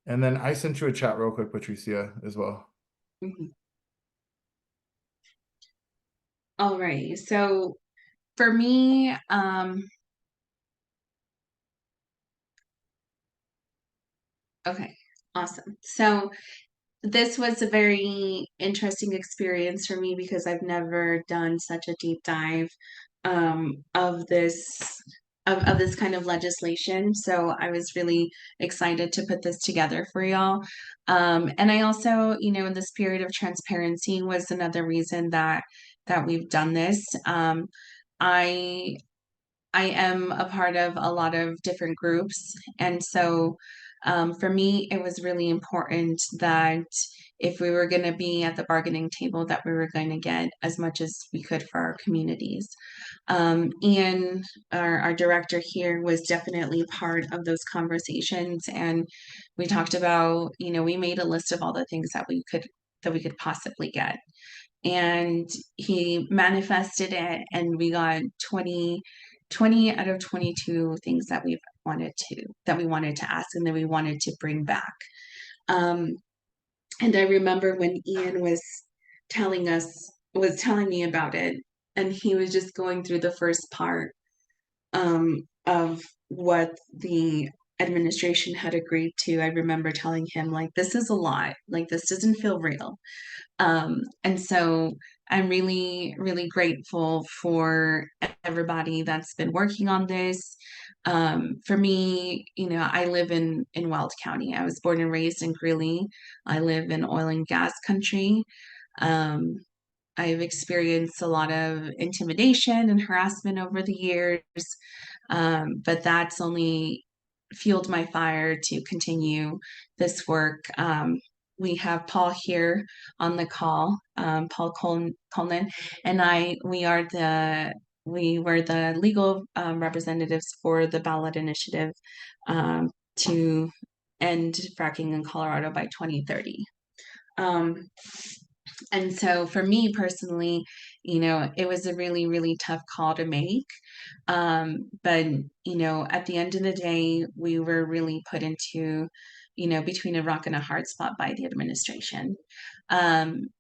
And then I sent you a chat real quick, Patricia, as well. All right, so for me, okay, awesome. So this was a very interesting experience for me because I've never done such a deep dive of this kind of legislation. So I was really excited to put this together for y'all. And I also, in the spirit of transparency was another reason that we've done this. I am a part of a lot of different groups, and so for me, it was really important that if we were going to be at the bargaining table, that we were going to get as much as we could for our communities. Ian, our director here, was definitely part of those conversations, and we talked about, we made a list of all the things that we could possibly get, and he manifested it, and we got 20 out of 22 things that we wanted to ask and that we wanted to bring back. And I remember when Ian was telling me about it, and he was just going through the first part of what the administration had agreed to, I remember telling him, like, this is a lot, like, this doesn't feel real. And so I'm really, really grateful for everybody that's been working on this. For me, I live in Weld County. I was born and raised in Greeley. I live in oil and gas country. Um, I've experienced a lot of intimidation and harassment over the years, but that's only fueled my fire to continue this work. We have Paul here on the call, Paul Coleman, and we were the legal representatives for the ballot initiative to end fracking in Colorado by 2030. And so for me personally, it was a really, really tough call to make. But, at the end of the day, we were really put into, between a rock and a hard spot by the administration. And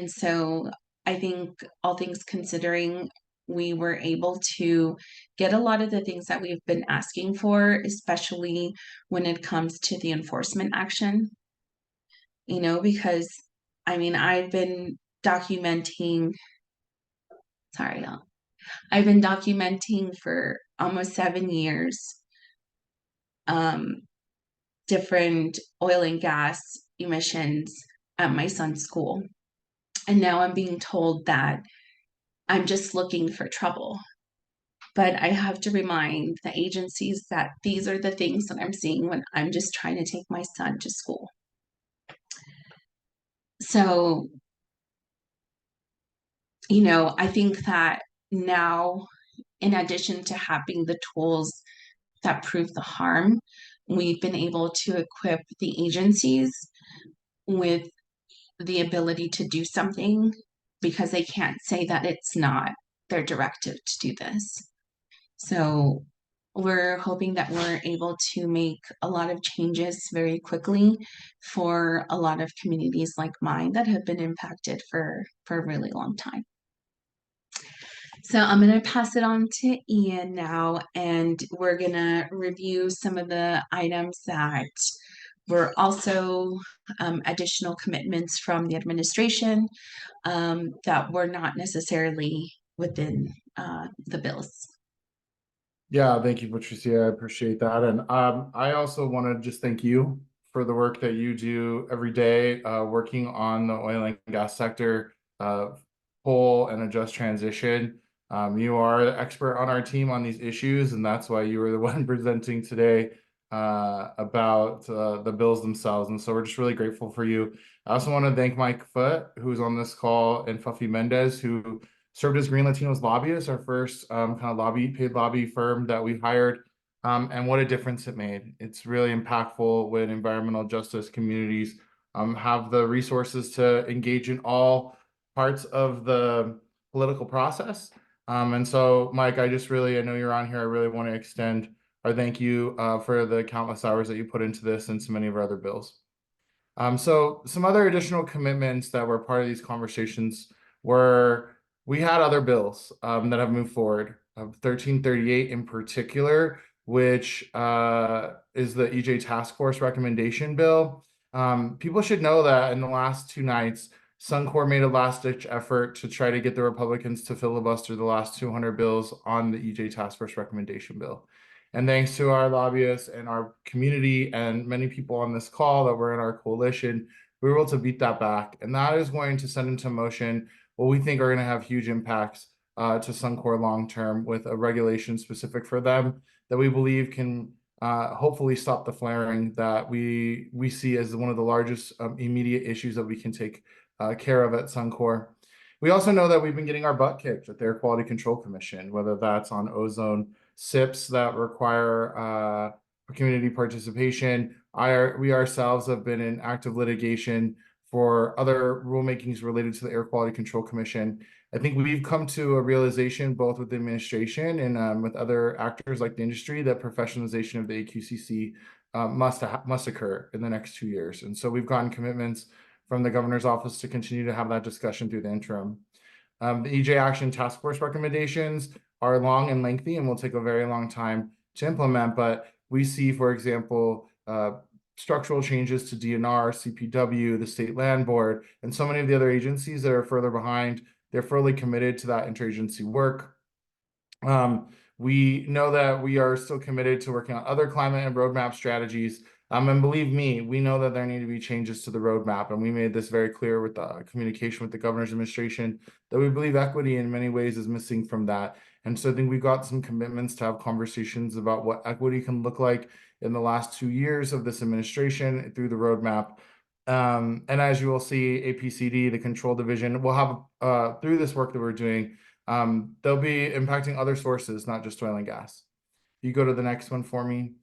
so I think all things considering, we were able to get a lot of the things that we've been asking for, especially when it comes to the enforcement action, because I've been documenting, sorry, y'all. I've been documenting for almost 7 years, different oil and gas emissions at my son's school. And now I'm being told that I'm just looking for trouble. But I have to remind the agencies that these are the things that I'm seeing when I'm just trying to take my son to school. So, I think that now, in addition to having the tools that prove the harm, we've been able to equip the agencies with the ability to do something, because they can't say that it's not their directive to do this. So we're hoping that we're able to make a lot of changes very quickly for a lot of communities like mine that have been impacted for a really long time. So I'm going to pass it on to Ian now, and we're going to review some of the items that were also additional commitments from the administration that were not necessarily within the bills. Yeah, thank you, Patricia. I appreciate that. And I also want to just thank you for the work that you do every day, working on the oil and gas sector, pull and a just transition. You are the expert on our team on these issues, and that's why you were the one presenting today about the bills themselves. And so we're just really grateful for you. I also want to thank Mike Foote, who's on this call, and Fuffy Mendez, who served as GreenLatinos lobbyists, our first kind of paid lobby firm that we hired. And what a difference it made. It's really impactful when environmental justice communities have the resources to engage in all parts of the political process. And so, Mike, I know you're on here. I really want to extend our thank you for the countless hours that you put into this and so many of our other bills. So some other additional commitments that were part of these conversations were, we had other bills that have moved forward, 1338 in particular, which is the EJ Task Force recommendation bill. People should know that in the last 2 nights, Suncor made a last-ditch effort to try to get the Republicans to filibuster the last 200 bills on the EJ Task Force recommendation bill. And thanks to our lobbyists and our community and many people on this call that were in our coalition, we were able to beat that back. And that is going to send into motion what we think are going to have huge impacts to Suncor long-term, with a regulation specific for them that we believe can hopefully stop the flaring that we see as one of the largest immediate issues that we can take care of at Suncor. We also know that we've been getting our butt kicked at the Air Quality Control Commission, whether that's on ozone SIPs that require community participation. We ourselves have been in active litigation for other rulemakings related to the Air Quality Control Commission. I think we've come to a realization, both with the administration and with other actors like the industry, that professionalization of the AQCC must occur in the next 2 years. And so we've gotten commitments from the governor's office to continue to have that discussion through the interim. The EJ Action Task Force recommendations are long and lengthy and will take a very long time to implement, but we see, for example, structural changes to DNR, CPW, the State Land Board, and so many of the other agencies that are further behind. They're fully committed to that interagency work. We know that we are still committed to working on other climate and roadmap strategies. And believe me, we know that there need to be changes to the roadmap, and we made this very clear with the communication with the governor's administration that we believe equity in many ways is missing from that. And so I think we got some commitments to have conversations about what equity can look like in the last 2 years of this administration through the roadmap. And as you will see, APCD, the control division, will have through this work that we're doing, they'll be impacting other sources, not just oil and gas. You go to the next one for me.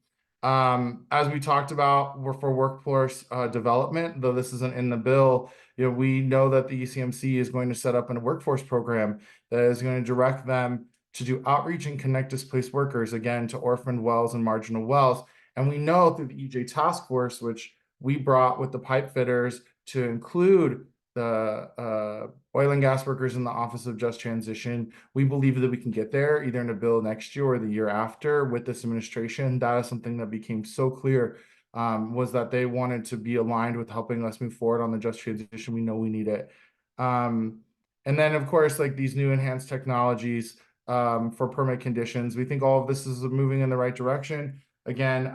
As we talked about, we're for workforce development, though this isn't in the bill, we know that the ECMC is going to set up a workforce program that is going to direct them to do outreach and connect displaced workers, again, to orphaned wells and marginal wells. And we know through the EJ task force, which we brought with the pipe fitters to include the oil and gas workers in the Office of Just Transition. We believe that we can get there either in a bill next year or the year after with this administration. That is something that became so clear, was that they wanted to be aligned with helping us move forward on the Just Transition. We know we need it. And then, of course, like these new enhanced technologies for permit conditions, we think all of this is moving in the right direction. Again,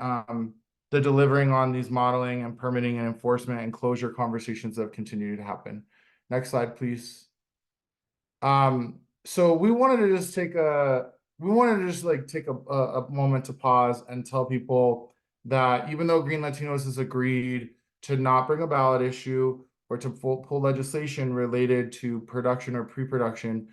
the delivering on these modeling and permitting and enforcement and closure conversations that have continued to happen. Next slide, please. So we wanted to just take a moment to pause and tell people that even though GreenLatinos has agreed to not bring a ballot issue or to pull legislation related to production or pre-production,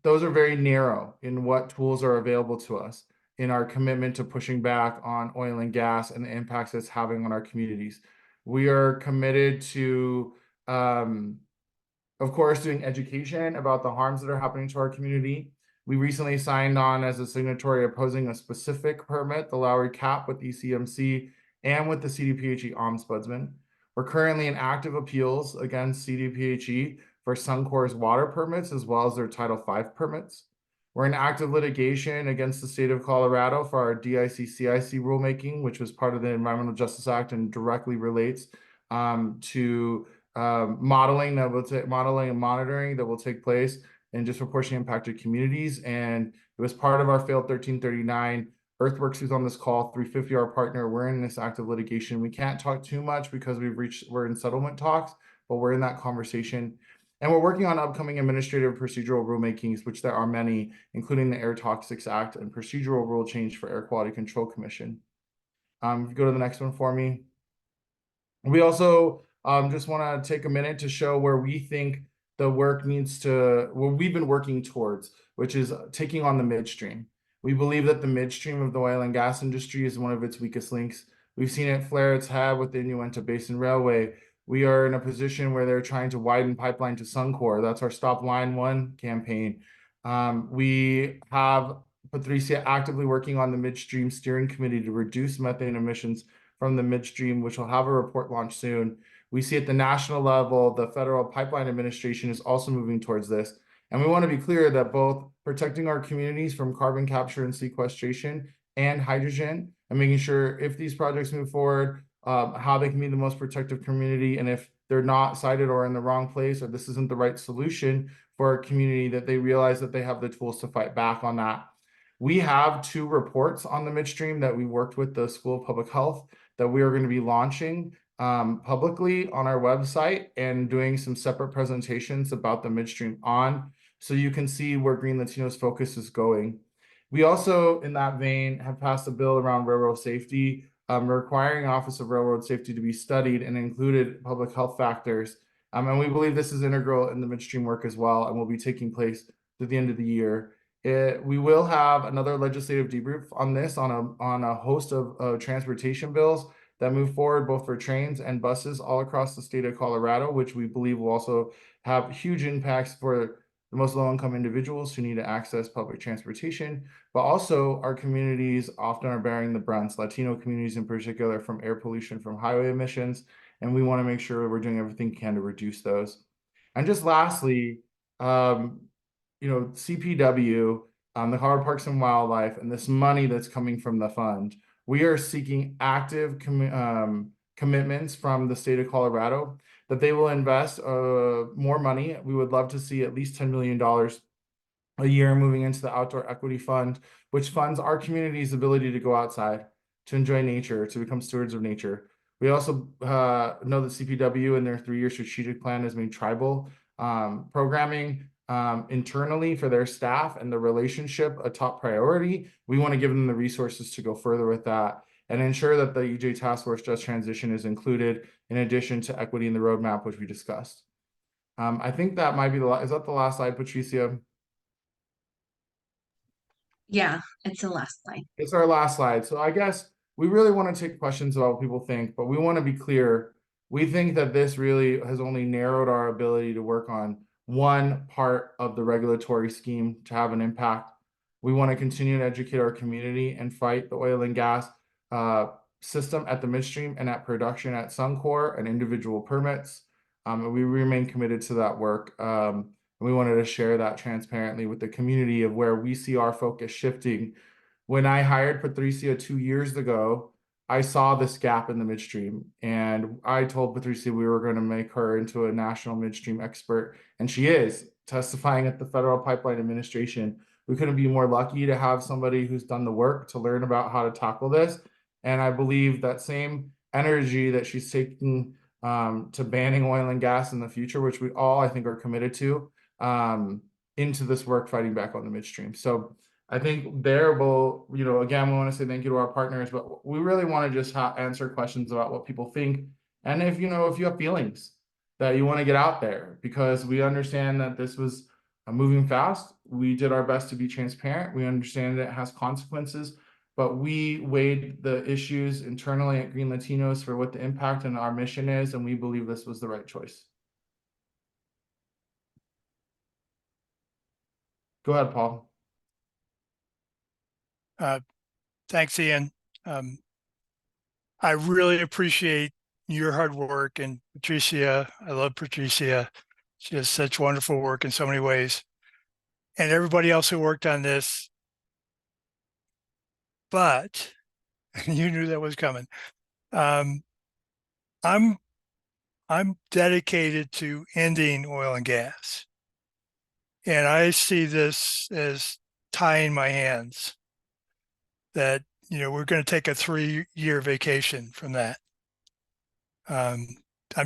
those are very narrow in what tools are available to us in our commitment to pushing back on oil and gas and the impacts it's having on our communities. We are committed to, of course, doing education about the harms that are happening to our community. We recently signed on as a signatory opposing a specific permit, the Lowry Cap with ECMC and with the CDPHE Ombudsman. We're currently in active appeals against CDPHE for Suncor's water permits as well as their Title V permits. We're in active litigation against the state of Colorado for our DIC-CIC rulemaking, which was part of the Environmental Justice Act and directly relates to modeling and monitoring that will take place in disproportionately impacted communities. And it was part of our failed 1339. Earthworks, who's on this call, 350, our partner, we're in this active litigation. We can't talk too much because we're in settlement talks, but we're in that conversation. And we're working on upcoming administrative procedural rulemakings, which there are many, including the Air Toxics Act and procedural rule change for Air Quality Control Commission. If you go to the next one for me. We also just want to take a minute to show where we think the work needs to, what we've been working towards, which is taking on the midstream. We believe that the midstream of the oil and gas industry is one of its weakest links. We've seen it flare its head with the Uinta Basin Railway. We are in a position where they're trying to widen pipeline to Suncor. That's our Stop Line 1 campaign. We have Patricia actively working on the midstream steering committee to reduce methane emissions from the midstream, which will have a report launch soon. We see at the national level, the Federal Pipeline Administration is also moving towards this. And we want to be clear that both protecting our communities from carbon capture and sequestration and hydrogen, and making sure if these projects move forward, how they can be the most protective community, and if they're not cited or in the wrong place, or this isn't the right solution for our community, that they realize that they have the tools to fight back on that. We have 2 reports on the midstream that we worked with the School of Public Health that we are going to be launching publicly on our website and doing some separate presentations about the midstream on, so you can see where GreenLatinos focus is going. We also, in that vein, have passed a bill around railroad safety, requiring Office of Railroad Safety to be studied and included public health factors. And we believe this is integral in the midstream work as well, and will be taking place through the end of the year. We will have another legislative debrief on this on a host of transportation bills that move forward both for trains and buses all across the state of Colorado, which we believe will also have huge impacts for the most low-income individuals who need to access public transportation, but also our communities often are bearing the brunts, Latino communities in particular, from air pollution from highway emissions, and we want to make sure we're doing everything we can to reduce those. And just lastly, CPW the Colorado Parks and Wildlife, and this money that's coming from the fund, we are seeking active commitments from the state of Colorado that they will invest more money. We would love to see at least $10 million a year moving into the Outdoor Equity Fund, which funds our community's ability to go outside, to enjoy nature, to become stewards of nature. We also know that CPW in their 3-year strategic plan has made tribal programming internally for their staff and the relationship a top priority. We want to give them the resources to go further with that and ensure that the EJ Task Force Just Transition is included in addition to equity in the roadmap, which we discussed. I think that might be is that the last slide, Patricia? Yeah, it's the last slide. It's our last slide. So I guess we really want to take questions about what people think, but we want to be clear. We think that this really has only narrowed our ability to work on one part of the regulatory scheme to have an impact. We want to continue to educate our community and fight the oil and gas system at the midstream and at production at Suncor and individual permits. And we remain committed to that work. We wanted to share that transparently with the community of where we see our focus shifting. When I hired Patricia 2 years ago, I saw this gap in the midstream, and I told Patricia we were going to make her into a national midstream expert, and she is testifying at the Federal Pipeline Administration. We couldn't be more lucky to have somebody who's done the work to learn about how to tackle this. And I believe that same energy that she's taking to banning oil and gas in the future, which we all, I think, are committed to, into this work fighting back on the midstream. So I think there will, again, we want to say thank you to our partners, but we really want to just answer questions about what people think. And if you have feelings that you want to get out there, because we understand that this was moving fast. We did our best to be transparent. We understand that it has consequences, but we weighed the issues internally at GreenLatinos for what the impact and our mission is, and we believe this was the right choice. Go ahead, Paul. Thanks, Ian. I really appreciate your hard work, and Patricia, I love Patricia. She does such wonderful work in so many ways. And everybody else who worked on this. But you knew that was coming. I'm dedicated to ending oil and gas. And I see this as tying my hands. That, we're going to take a 3-year vacation from that. I'm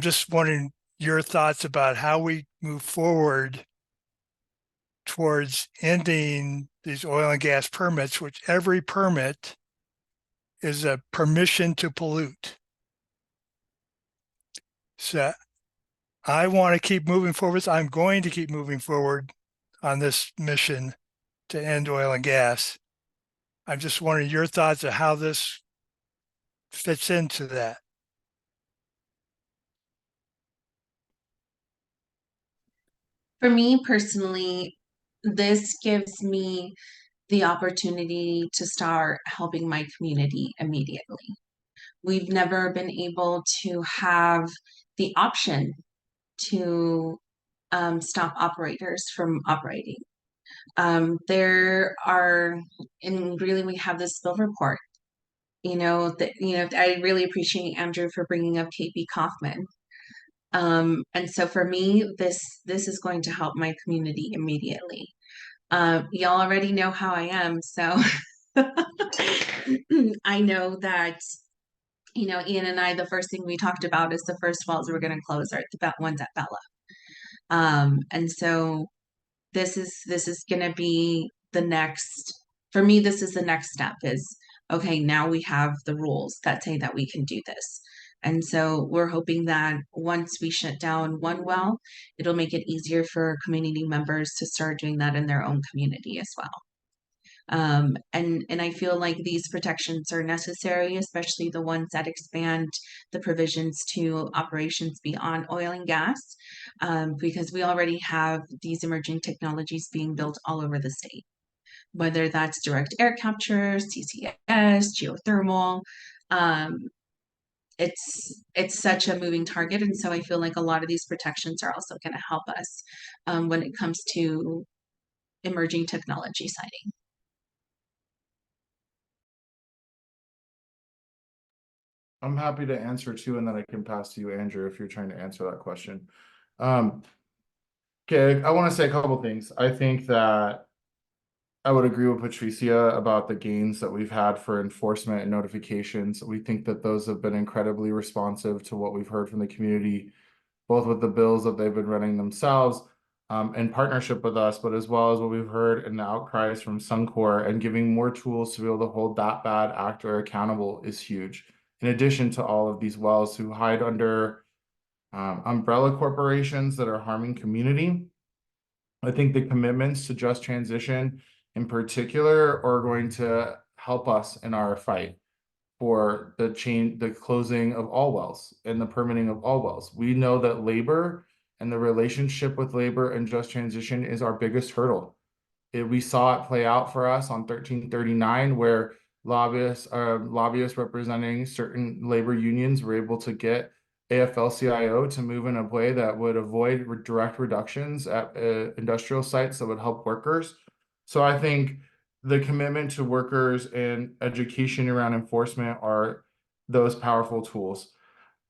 just wondering your thoughts about how we move forward towards ending these oil and gas permits, which every permit is a permission to pollute. So I want to keep moving forward. I'm going to keep moving forward on this mission to end oil and gas. I'm just wondering your thoughts of how this fits into that. For me personally, this gives me the opportunity to start helping my community immediately. We've never been able to have the option to stop operators from operating. There are, and really we have this spill report, I really appreciate Andrew for bringing up KP Kaufman. And so for me, this is going to help my community immediately. Y'all already know how I am, so I know that, Ian and I, the first thing we talked about is the first wells we're going to close are the ones at Bella. And so this is going to be the next, for me, this is the next step is, okay, now we have the rules that say that we can do this. And so we're hoping that once we shut down one well, it'll make it easier for community members to start doing that in their own community as well. And I feel like these protections are necessary, especially the ones that expand the provisions to operations beyond oil and gas, because we already have these emerging technologies being built all over the state, whether that's direct air capture, CCS, geothermal. It's such a moving target, and so I feel like a lot of these protections are also going to help us when it comes to emerging technology siting. I'm happy to answer too, and then I can pass to you, Andrew, if you're trying to answer that question. Okay, I want to say a couple things. I think that I would agree with Patricia about the gains that we've had for enforcement and notifications. We think that those have been incredibly responsive to what we've heard from the community, both with the bills that they've been running themselves, in partnership with us, but as well as what we've heard in the outcries from Suncor, and giving more tools to be able to hold that bad actor accountable is huge. In addition to all of these wells who hide under umbrella corporations that are harming community, I think the commitments to just transition in particular are going to help us in our fight for the closing of all wells and the permitting of all wells. We know that labor and the relationship with labor and just transition is our biggest hurdle. We saw it play out for us on 1339, where lobbyists representing certain labor unions were able to get AFL-CIO to move in a way that would avoid direct reductions at industrial sites that would help workers. So I think the commitment to workers and education around enforcement are those powerful tools.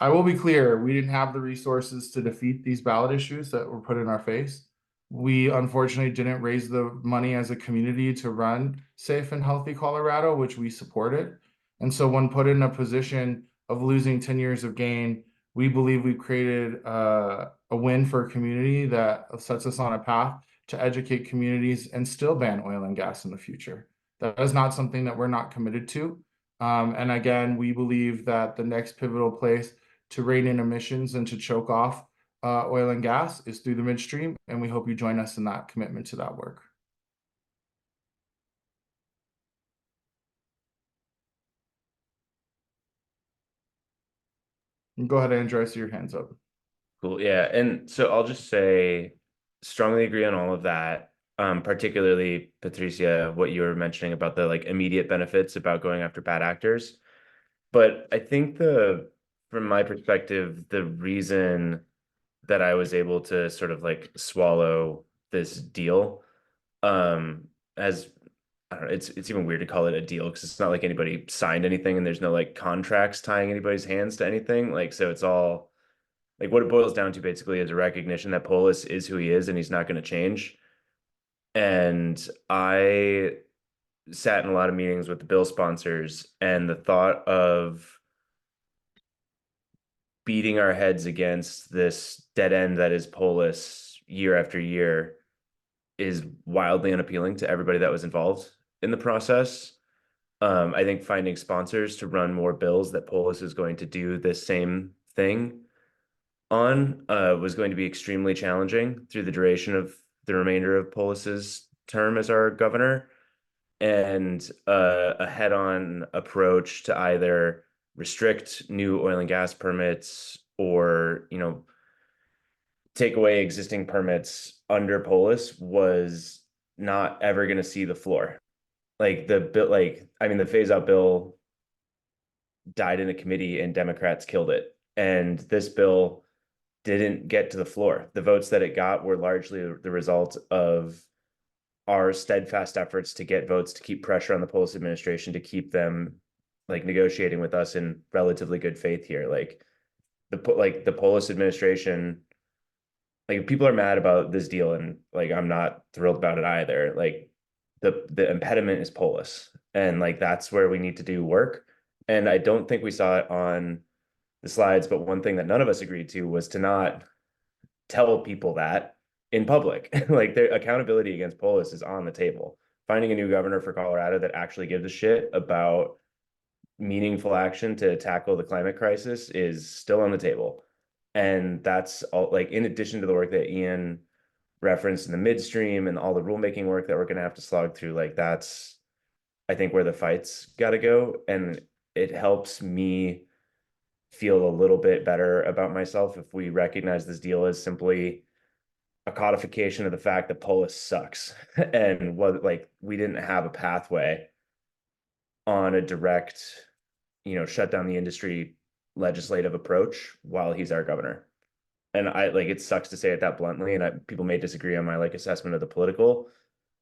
I will be clear, we didn't have the resources to defeat these ballot issues that were put in our face. We unfortunately didn't raise the money as a community to run Safe and Healthy Colorado, which we supported. And so when put in a position of losing 10 years of gain, we believe we've created a win for a community that sets us on a path to educate communities and still ban oil and gas in the future. That is not something that we're not committed to. And again, we believe that the next pivotal place to rein in emissions and to choke off oil and gas is through the midstream, and we hope you join us in that commitment to that work. And go ahead, Andrew, I see your hands up. Cool. Yeah. And so I'll just say strongly agree on all of that. Particularly Patricia, what you were mentioning about the like immediate benefits about going after bad actors. But I think from my perspective, the reason that I was able to sort of like swallow this deal, as I don't know, it's even weird to call it a deal because it's not like anybody signed anything and there's no like contracts tying anybody's hands to anything. Like, so it's all like what it boils down to basically is a recognition that Polis is who he is and he's not going to change. And I sat in a lot of meetings with the bill sponsors, and the thought of beating our heads against this dead end that is Polis year after year is wildly unappealing to everybody that was involved in the process. I think finding sponsors to run more bills that Polis is going to do the same thing on was going to be extremely challenging through the duration of the remainder of Polis's term as our governor. And a head-on approach to either restrict new oil and gas permits or, take away existing permits under Polis was not ever going to see the floor. Like the bill, the phase out bill died in a committee and Democrats killed it. And this bill didn't get to the floor. The votes that it got were largely the result of our steadfast efforts to get votes to keep pressure on the Polis administration to keep them like negotiating with us in relatively good faith here. Like the Polis administration, like people are mad about this deal, and like I'm not thrilled about it either. Like the impediment is Polis, and like that's where we need to do work. And I don't think we saw it on the slides, but one thing that none of us agreed to was to not tell people that in public. Like their accountability against Polis is on the table. Finding a new governor for Colorado that actually gives a shit about meaningful action to tackle the climate crisis is still on the table. And that's all, like, in addition to the work that Ian referenced in the midstream and all the rulemaking work that we're going to have to slog through, like that's, I think, where the fight's got to go. And it helps me feel a little bit better about myself if we recognize this deal as simply a codification of the fact that Polis sucks and what, like, we didn't have a pathway on a direct, shut down the industry legislative approach while he's our governor. And I like, it sucks to say it that bluntly, and people may disagree on my like assessment of the political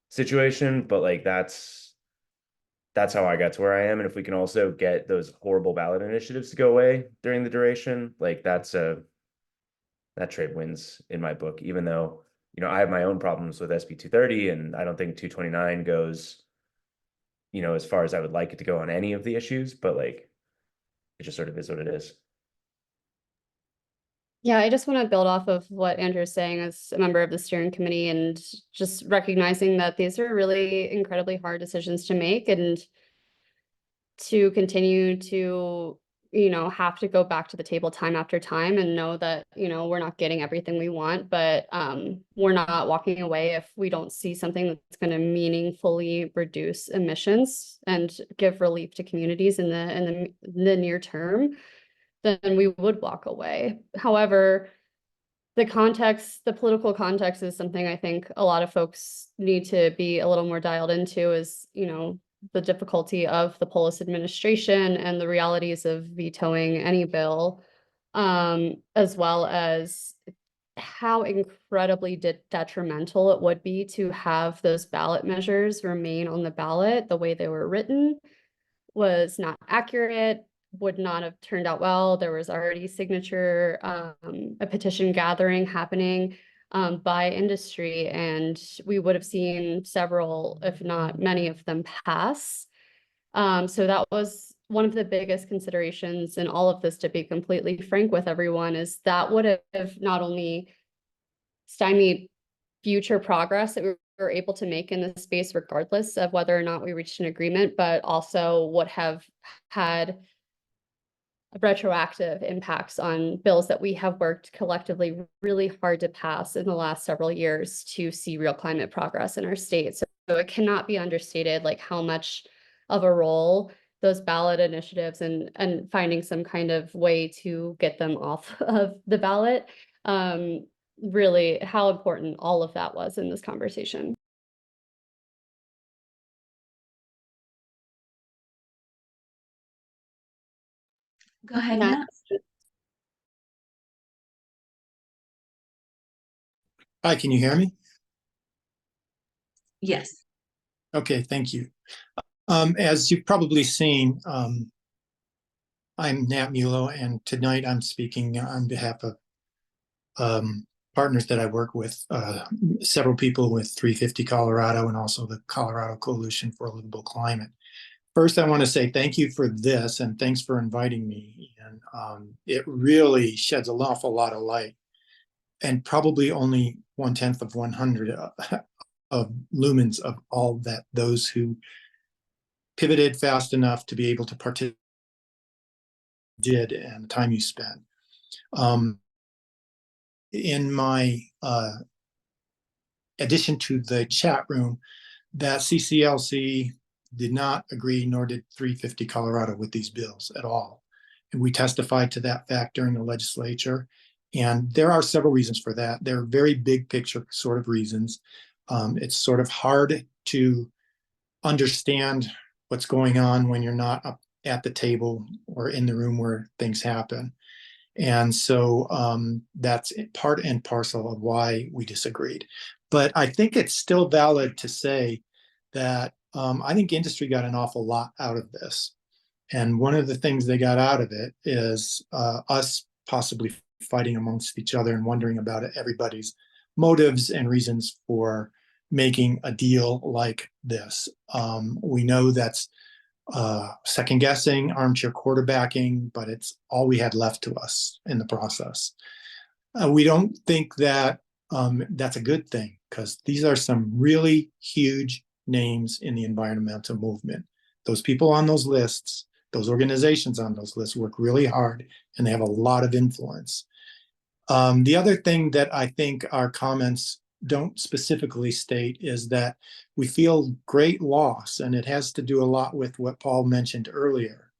situation, but like that's that's how I got to where I am. And if we can also get those horrible ballot initiatives to go away during the duration, like that trade wins in my book, even though, you know, I have my own problems with SB 230, and I don't think 229 goes, you know, as far as I would like it to go on any of the issues, but like, it just sort of is what it is. Yeah, I just want to build off of what Andrew is saying as a member of the steering committee, and just recognizing that these are really incredibly hard decisions to make, and to continue to, you know, have to go back to the table time after time and know that, you know, we're not getting everything we want, but we're not walking away if we don't see something that's going to meaningfully reduce emissions and give relief to communities in the near term, then we would walk away. However, the political context is something I think a lot of folks need to be a little more dialed into, is, you know, the difficulty of the Polis administration and the realities of vetoing any bill, as well as how incredibly detrimental it would be to have those ballot measures remain on the ballot. The way they were written was not accurate, would not have turned out well. There was already a petition gathering happening by industry, and we would have seen several, if not many of them, pass. So that was one of the biggest considerations in all of this, to be completely frank with everyone, is that would have not only stymied future progress that we were able to make in this space, regardless of whether or not we reached an agreement, but also would have had retroactive impacts on bills that we have worked collectively really hard to pass in the last several years to see real climate progress in our state. So it cannot be understated, like, how much of a role those ballot initiatives and finding some kind of way to get them off of the ballot, really how important all of that was in this conversation. Go ahead, Nat. Nat. Hi, can you hear me? Yes. Okay, thank you. As you've probably seen, I'm Nat Mulo, and tonight I'm speaking on behalf of partners that I work with, several people with 350 Colorado and also the Colorado Coalition for a Livable Climate. First, I want to say thank you for this, and thanks for inviting me. And it really sheds an awful lot of light, and probably only 1/10 of 100 of lumens of all that those who pivoted fast enough to be able to participate did, and the time you spent. In my addition to the chat room, that CCLC did not agree, nor did 350 Colorado, with these bills at all. And we testified to that fact during the legislature. And there are several reasons for that. They're very big picture sort of reasons. It's sort of hard to understand what's going on when you're not up at the table or in the room where things happen. And so that's part and parcel of why we disagreed. But I think it's still valid to say that I think industry got an awful lot out of this. And one of the things they got out of it is us possibly fighting amongst each other and wondering about everybody's motives and reasons for making a deal like this. We know that's second guessing, armchair quarterbacking, but it's all we had left to us in the process. We don't think that that's a good thing, because these are some really huge names in the environmental movement. Those people on those lists, those organizations on those lists work really hard, and they have a lot of influence. The other thing that I think our comments don't specifically state is that we feel great loss, and it has to do a lot with what Paul mentioned earlier.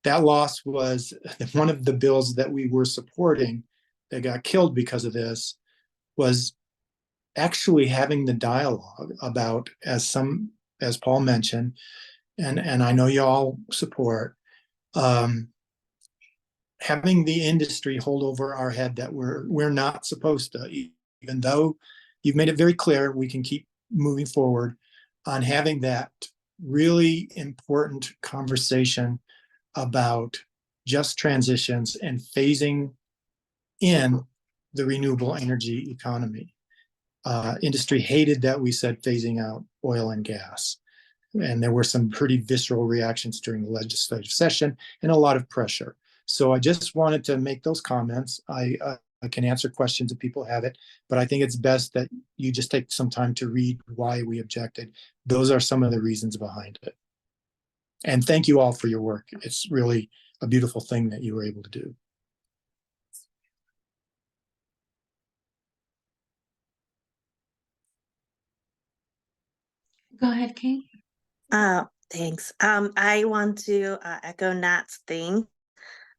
That loss was one of the bills that we were supporting that got killed because of this, was actually having the dialogue about, as Paul mentioned, and I know you all support, having the industry hold over our head that we're not supposed to, even though you've made it very clear we can keep moving forward on having that really important conversation about just transitions and phasing in the renewable energy economy. Industry hated that we said phasing out oil and gas. And there were some pretty visceral reactions during the legislative session and a lot of pressure. So I just wanted to make those comments. I can answer questions if people have it, but I think it's best that you just take some time to read why we objected. Those are some of the reasons behind it. And thank you all for your work. It's really a beautiful thing that you were able to do. Go ahead, Kate. Thanks. I want to echo Nat's thing.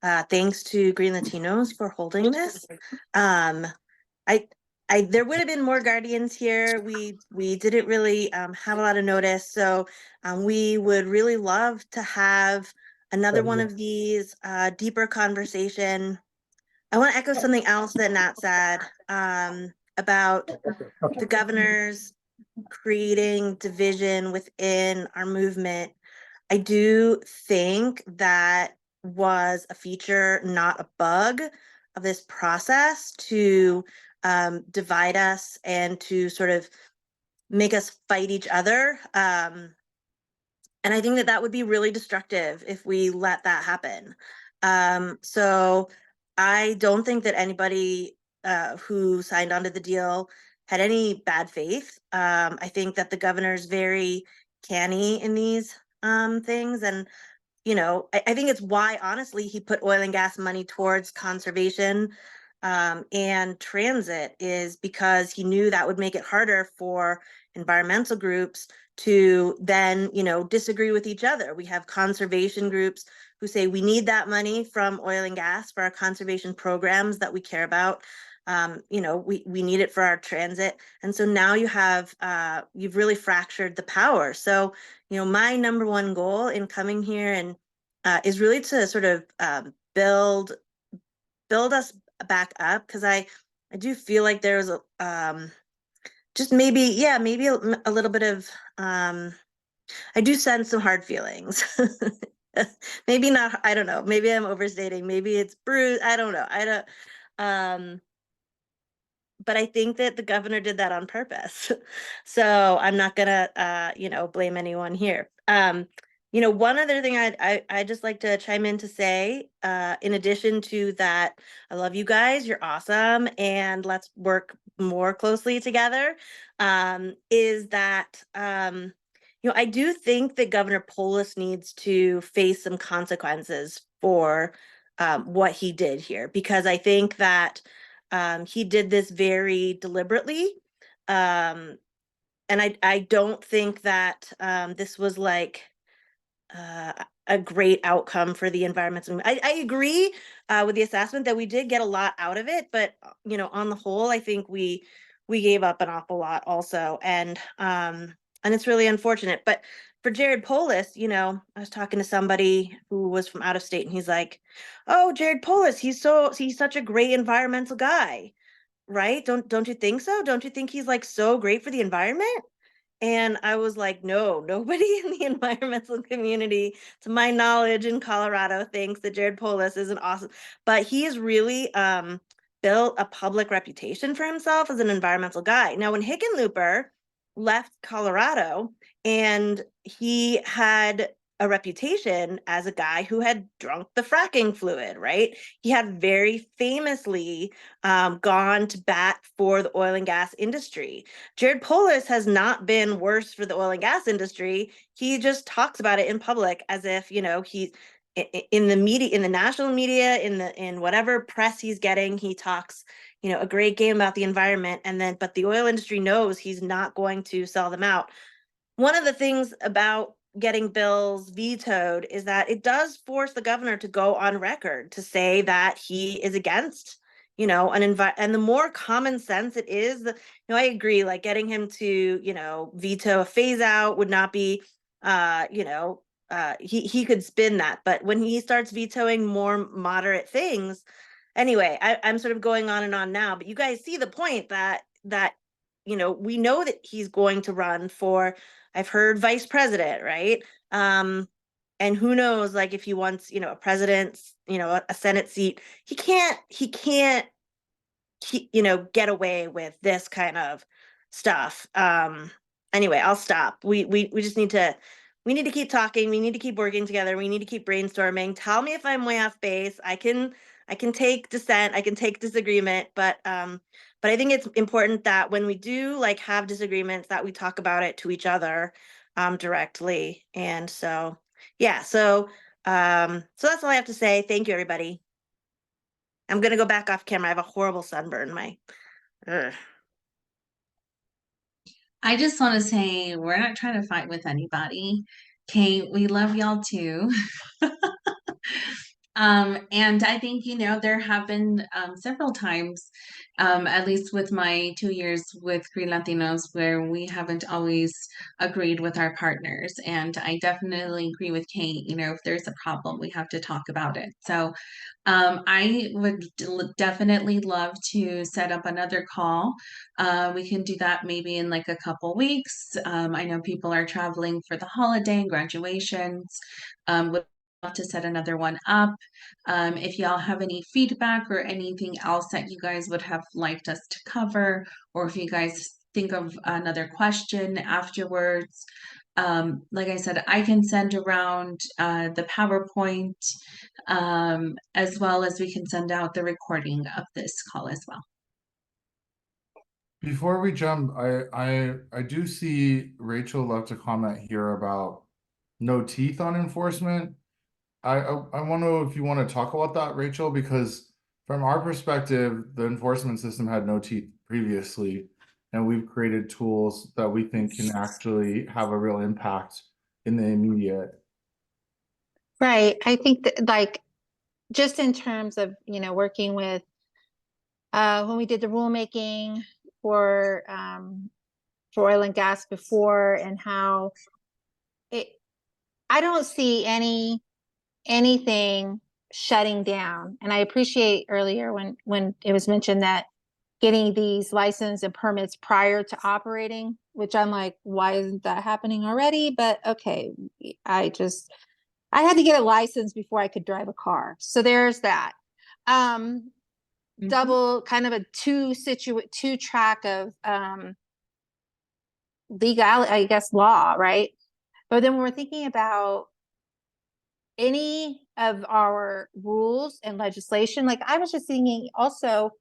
Thanks to GreenLatinos for holding this. There would have been more guardians here. We didn't really have a lot of notice, so we would really love to have another one of these deeper conversation. I want to echo something else that Nat said about the governors creating division within our movement. I do think that was a feature, not a bug, of this process to divide us and to sort of make us fight each other. And I think that that would be really destructive if we let that happen. So I don't think that anybody who signed onto the deal had any bad faith. I think that the governor's very canny in these things. And, you know, I think it's why, honestly, he put oil and gas money towards conservation and transit, is because he knew that would make it harder for environmental groups to then, you know, disagree with each other. We have conservation groups who say we need that money from oil and gas for our conservation programs that we care about. You know, we need it for our transit. And so now you have, you've really fractured the power. So, you know, my number one goal in coming here and is really to sort of build us back up, because I do feel like there's a just maybe a little bit of I do sense some hard feelings. Maybe not, I don't know, maybe I'm overstating, maybe it's bruised, I don't know, I don't but I think that the governor did that on purpose. So I'm not gonna you know, blame anyone here. You know, one other thing I just like to chime in to say, in addition to that, I love you guys, you're awesome, and let's work more closely together, is that you know, I do think that Governor Polis needs to face some consequences for what he did here, because I think that he did this very deliberately. And I don't think that this was like a great outcome for the environmental. I agree with the assessment that we did get a lot out of it, but you know, on the whole, I think we gave up an awful lot also, and it's really unfortunate. But for Jared Polis, you know, I was talking to somebody who was from out of state, and he's like, "Oh, Jared Polis, he's such a great environmental guy, right? Don't you think so? Don't you think he's like so great for the environment?" And I was like, no, nobody in the environmental community, to my knowledge, in Colorado thinks that Jared Polis is an awesome, but he has really built a public reputation for himself as an environmental guy. Now, when Hickenlooper left Colorado, and he had a reputation as a guy who had drunk the fracking fluid, right? He had very famously gone to bat for the oil and gas industry. Jared Polis has not been worse for the oil and gas industry. He just talks about it in public as if, you know, he's in the media, in the national media, in whatever press he's getting, he talks, you know, a great game about the environment. And then, but the oil industry knows he's not going to sell them out. One of the things about getting bills vetoed is that it does force the governor to go on record to say that he is against, you know, and the more common sense it is, you know, I agree, like getting him to, you know, veto a phase out would not be, you know, he could spin that, but when he starts vetoing more moderate things, anyway, I'm sort of going on and on now, but you guys see the point that, you know, we know that he's going to run for I've heard vice president, right? And who knows, like if he wants, you know, a president's, you know, a Senate seat, he can't, you know, get away with this kind of stuff. Anyway, I'll stop. We just need to, we need to keep talking. We need to keep working together. We need to keep brainstorming. Tell me if I'm way off base. I can take dissent. I can take disagreement, but I think it's important that when we do like have disagreements that we talk about it to each other directly. And so, yeah, so that's all I have to say. Thank you, everybody. I'm gonna go back off camera. I have a horrible sunburn. Ugh. I just want to say we're not trying to fight with anybody. Okay, we love y'all too. And I think, you know, there have been several times, at least with my 2 years with GreenLatinos, where we haven't always agreed with our partners. And I definitely agree with Kate, you know, if there's a problem, we have to talk about it. So I would definitely love to set up another call. We can do that maybe in like a couple weeks. I know people are traveling for the holiday and graduations. Would love to set another one up. If y'all have any feedback or anything else that you guys would have liked us to cover, or if you guys think of another question afterwards, like I said, I can send around the PowerPoint, as well as we can send out the recording of this call as well. Before we jump, I do see Rachel left a comment here about no teeth on enforcement. I want to know if you want to talk about that, Rachel, because from our perspective, the enforcement system had no teeth previously, and we've created tools that we think can actually have a real impact in the immediate. Right. I think that like just in terms of, you know, working with when we did the rulemaking for oil and gas before, and how I don't see anything shutting down. And I appreciate earlier when it was mentioned that getting these license and permits prior to operating, which I'm like, why isn't that happening already? But okay, I had to get a license before I could drive a car. So there's that. Double kind of a two track of legal, I guess, law, right? But then when we're thinking about any of our rules and legislation, like I was just thinking also,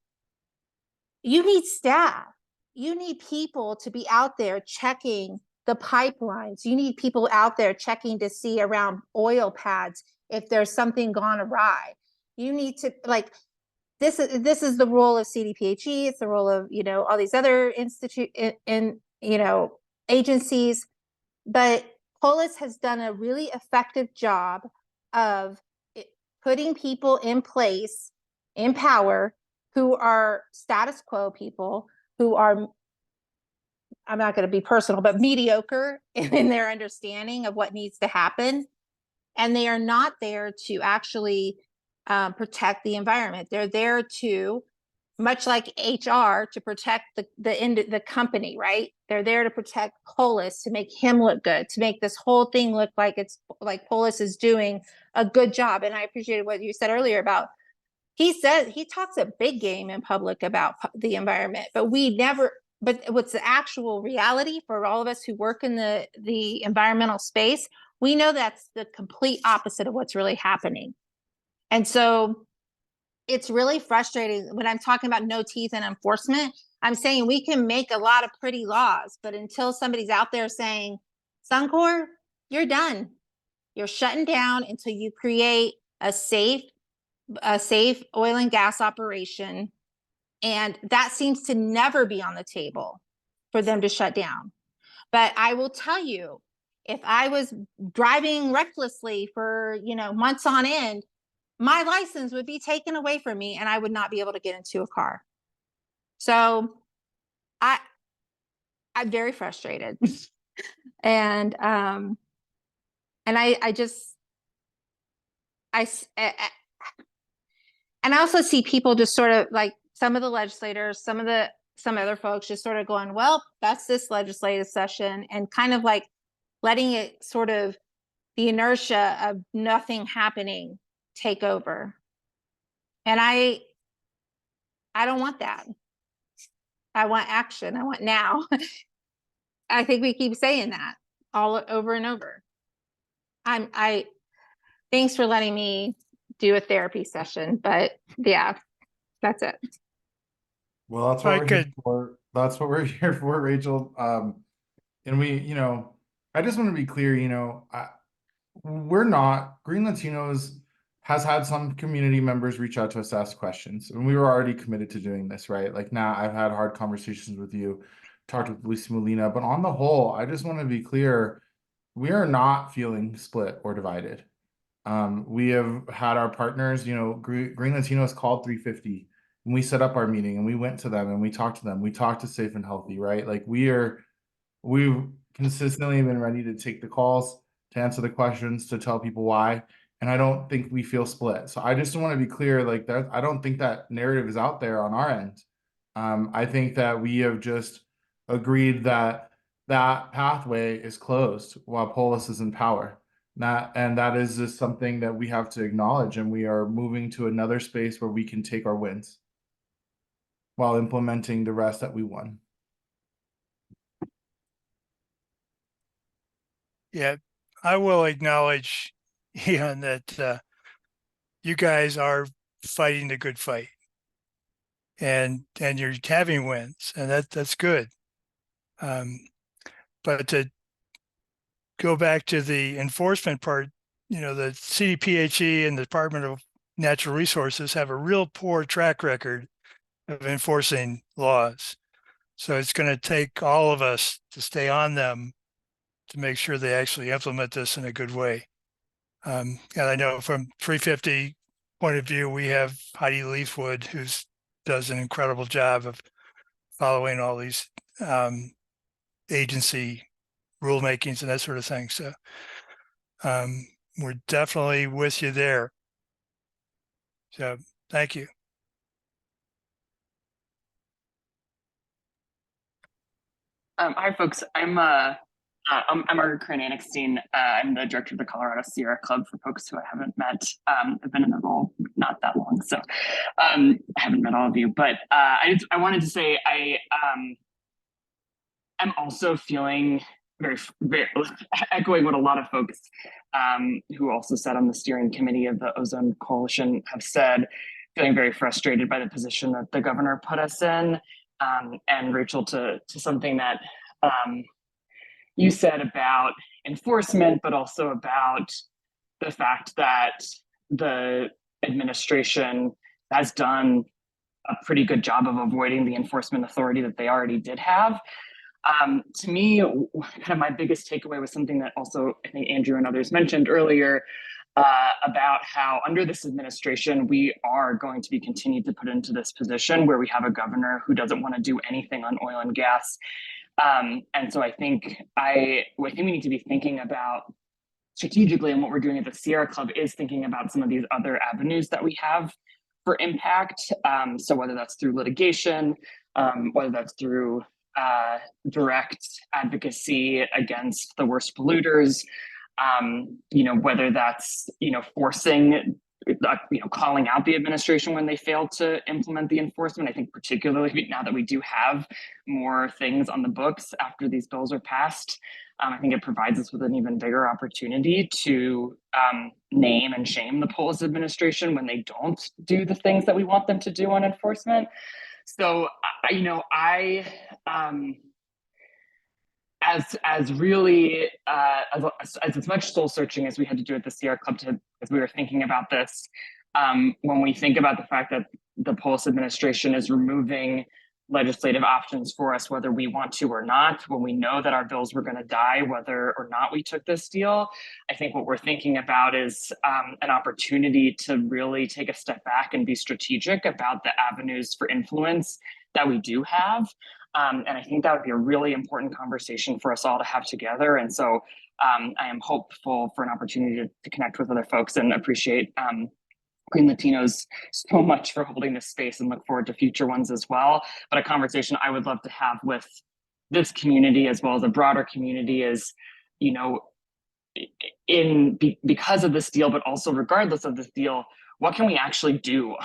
you need staff. You need people to be out there checking the pipelines. You need people out there checking to see around oil pads if there's something gone awry. You need to, like, this is the role of CDPHE. It's the role of, you know, all these other you know, agencies. But Polis has done a really effective job of putting people in place, in power, who are status quo people, who are, I'm not going to be personal, but mediocre in their understanding of what needs to happen. And they are not there to actually protect the environment. They're there to, much like HR, to protect the company, right? They're there to protect Polis, to make him look good, to make this whole thing look like it's like Polis is doing a good job. And I appreciated what you said earlier about, he talks a big game in public about the environment, but what's the actual reality for all of us who work in the environmental space? We know that's the complete opposite of what's really happening. And so it's really frustrating when I'm talking about no teeth and enforcement. I'm saying we can make a lot of pretty laws, but until somebody's out there saying, Suncor, you're done. You're shutting down until you create a safe oil and gas operation. And that seems to never be on the table for them to shut down. But I will tell you, if I was driving recklessly for, you know, months on end, my license would be taken away from me and I would not be able to get into a car. So I'm very frustrated. And I also see people just sort of like some of the legislators, some other folks just sort of going, well, that's this legislative session, and kind of like letting it sort of the inertia of nothing happening take over. And I don't want that. I want action. I want now. I think we keep saying that all over and over. Thanks for letting me do a therapy session, but yeah, that's it. Well, that's what I we're here could- for. That's what we're here for, Rachel. And we, I just want to be clear, we're not, Green Latinos has had some community members reach out to us, ask questions, and we were already committed to doing this, right? Like now I've had hard conversations with you, talked with Lucy Molina, but on the whole, I just want to be clear, we are not feeling split or divided. We have had our partners, Green Latinos called 350 and we set up our meeting and we went to them and we talked to them. We talked to Safe and Healthy, right? Like we've consistently been ready to take the calls, to answer the questions, to tell people why. And I don't think we feel split. So I just want to be clear, like that, I don't think that narrative is out there on our end. I think that we have just agreed that that pathway is closed while Polis is in power. That is just something that we have to acknowledge, and we are moving to another space where we can take our wins while implementing the rest that we won. Yeah, I will acknowledge, Ian, that you guys are fighting the good fight, and you're having wins, and that's good. But to go back to the enforcement part, the CDPHE and the Department of Natural Resources have a real poor track record of enforcing laws. So it's going to take all of us to stay on them to make sure they actually implement this in a good way. And I know from 350 point of view, we have Heidi Leafwood, who does an incredible job of following all these agency rulemakings and that sort of thing. So we're definitely with you there. So thank you. Hi, folks. I'm Margaret Crane-Anixtein. I'm the director of the Colorado Sierra Club for folks who I haven't met. I've been in the role not that long, so I haven't met all of you. But I wanted to say I'm also feeling very echoing what a lot of folks who also sat on the steering committee of the Ozone Coalition have said, feeling very frustrated by the position that the governor put us in. And Rachel, to something that you said about enforcement, but also about the fact that the administration has done a pretty good job of avoiding the enforcement authority that they already did have. To me, kind of my biggest takeaway was something that also I think Andrew and others mentioned earlier about how under this administration, we are going to be continued to put into this position where we have a governor who doesn't want to do anything on oil and gas. And so I think we need to be thinking about strategically, and what we're doing at the Sierra Club is thinking about some of these other avenues that we have for impact. So whether that's through litigation, whether that's through direct advocacy against the worst polluters, whether that's, forcing, calling out the administration when they fail to implement the enforcement. I think particularly now that we do have more things on the books after these bills are passed, I think it provides us with an even bigger opportunity to name and shame the Polis administration when they don't do the things that we want them to do on enforcement. So, as really as much soul searching as we had to do at the Sierra Club as we were thinking about this, when we think about the fact that the Polis administration is removing legislative options for us, whether we want to or not, when we know that our bills were going to die, whether or not we took this deal, I think what we're thinking about is an opportunity to really take a step back and be strategic about the avenues for influence that we do have. And I think that would be a really important conversation for us all to have together. And so I am hopeful for an opportunity to connect with other folks and appreciate Green Latinos so much for holding this space and look forward to future ones as well. But a conversation I would love to have with this community as well as a broader community is, you know, because of this deal, but also regardless of this deal, what can we actually do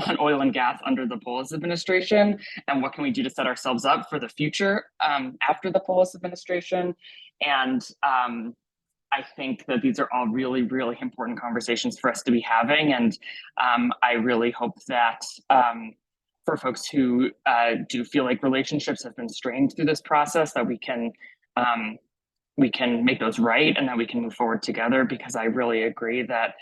on oil and gas under the Polis administration, and what can we do to set ourselves up for the future after the Polis administration? And I think that these are all really, really important conversations for us to be having, and I really hope that for folks who do feel like relationships have been strained through this process, that we can make those right, and that we can move forward together, because I really agree that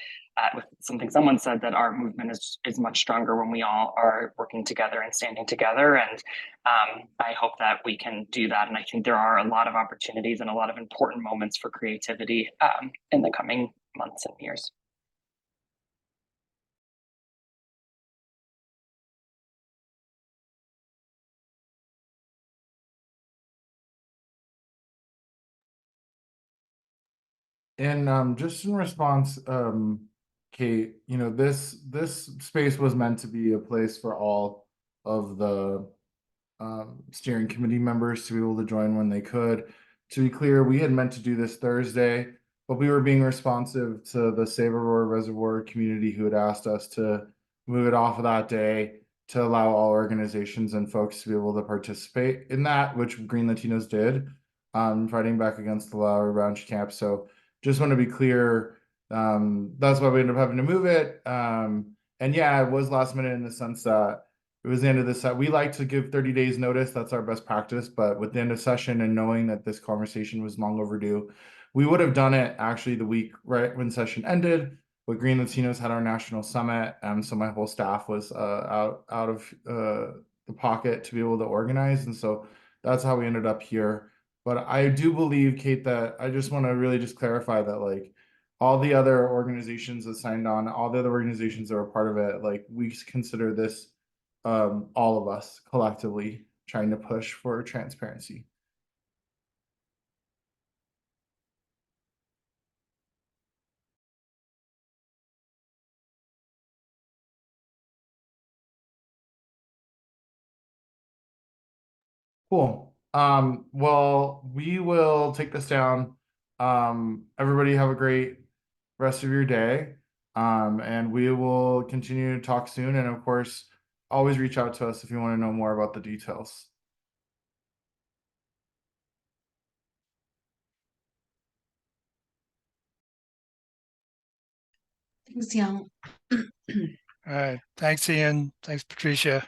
with something someone said, that our movement is much stronger when we all are working together and standing together. And I hope that we can do that. And I think there are a lot of opportunities and a lot of important moments for creativity in the coming months and years. And just in response, Kate, you know, this space was meant to be a place for all of the steering committee members to be able to join when they could. To be clear, we had meant to do this Thursday, but we were being responsive to the Save Aurora Reservoir community who had asked us to move it off of that day to allow all organizations and folks to be able to participate in that, which Green Latinos did, fighting back against the Lowry Ranch camp. So just want to be clear, that's why we ended up having to move it. And yeah, it was last minute in the sense that it was the end of the set. We like to give 30 days notice. That's our best practice. But with the end of session and knowing that this conversation was long overdue, we would have done it actually the week right when session ended. But Green Latinos had our national summit. So my whole staff was out of the pocket to be able to organize. And so that's how we ended up here. But I do believe, Kate, that I just want to really just clarify that, like, all the other organizations that signed on, all the other organizations that were part of it, like, we consider this all of us collectively trying to push for transparency. Cool. Well, we will take this down. Everybody have a great rest of your day. And we will continue to talk soon. And of course, always reach out to us if you want to know more about the details. Thanks, Young. All right. Thanks, Ian. Thanks, Patricia.